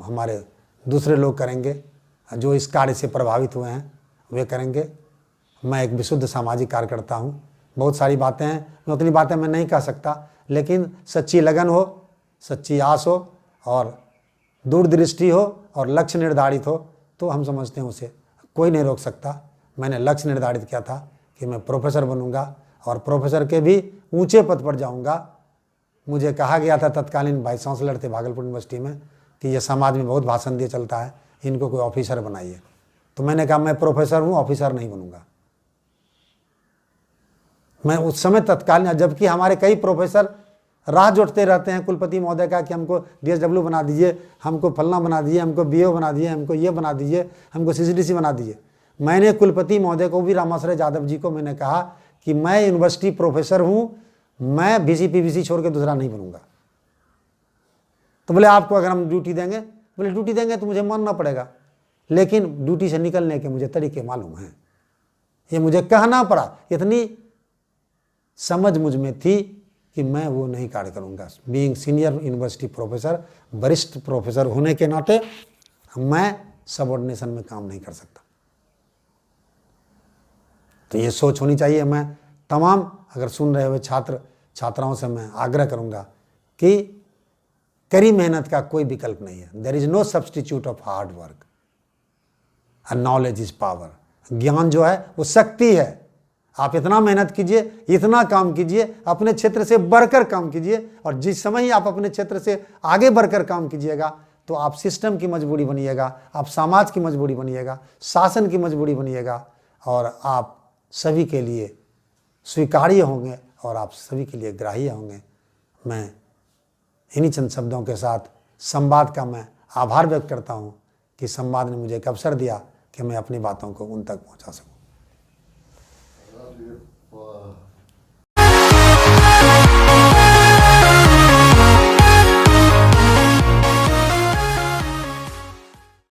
हमारे दूसरे लोग करेंगे, जो इस कार्य से प्रभावित हुए हैं वे करेंगे। मैं एक विशुद्ध सामाजिक कार्यकर्ता हूँ। बहुत सारी बातें हैं, मैं उतनी बातें मैं नहीं कह सकता, लेकिन सच्ची लगन हो, सच्ची आस हो और दूरदृष्टि हो और लक्ष्य निर्धारित हो तो हम समझते हैं उसे कोई नहीं रोक सकता। मैंने लक्ष्य निर्धारित किया था कि मैं प्रोफेसर बनूंगा और प्रोफेसर के भी ऊंचे पद पर जाऊंगा। मुझे कहा गया था, तत्कालीन वाइस चांसलर थे भागलपुर यूनिवर्सिटी में, कि ये समाज में बहुत भाषण दिए चलता है, इनको कोई ऑफिसर बनाइए। तो मैंने कहा मैं प्रोफेसर हूँ, ऑफिसर नहीं बनूंगा। मैं उस समय तत्कालीन, जबकि हमारे कई प्रोफेसर राह जोड़ते रहते हैं कुलपति महोदय का कि हमको DSW बना दीजिए, हमको फलना बना दीजिए, हमको BO बना दीजिए, हमको ये बना दीजिए, हमको CCDC बना दीजिए। मैंने कुलपति महोदय को भी, रामाश्रय यादव जी को मैंने कहा कि मैं यूनिवर्सिटी प्रोफेसर हूँ, मैं VC PVC छोड़ के दूसरा नहीं बनूंगा। तो बोले आपको अगर हम ड्यूटी देंगे, बोले ड्यूटी देंगे तो मुझे मानना पड़ेगा, लेकिन ड्यूटी से निकलने के मुझे तरीके मालूम हैं। ये मुझे कहना पड़ा, इतनी समझ मुझ में थी कि मैं वो नहीं कार्य करूंगा। बीइंग सीनियर यूनिवर्सिटी प्रोफेसर, वरिष्ठ प्रोफेसर होने के नाते मैं सबऑर्डिनेशन में काम नहीं कर सकता। तो ये सोच होनी चाहिए। मैं तमाम अगर सुन रहे हुए छात्र छात्राओं से मैं आग्रह करूंगा कि कड़ी मेहनत का कोई विकल्प नहीं है। There is no substitute of hard work and knowledge is power. ज्ञान जो है वो शक्ति है। आप इतना मेहनत कीजिए, इतना काम कीजिए, अपने क्षेत्र से बढ़कर काम कीजिए, और जिस समय ही आप अपने क्षेत्र से आगे बढ़कर काम कीजिएगा तो आप सिस्टम की मजबूरी बनिएगा, आप समाज की मजबूरी बनिएगा, शासन की मजबूरी बनिएगा, और आप सभी के लिए स्वीकार्य होंगे और आप सभी के लिए ग्राह्य होंगे। मैं इन्हीं चंद शब्दों के साथ संवाद का मैं आभार व्यक्त करता हूँ कि संवाद ने मुझे एक अवसर दिया कि मैं अपनी बातों को उन तक पहुँचा सकूँ।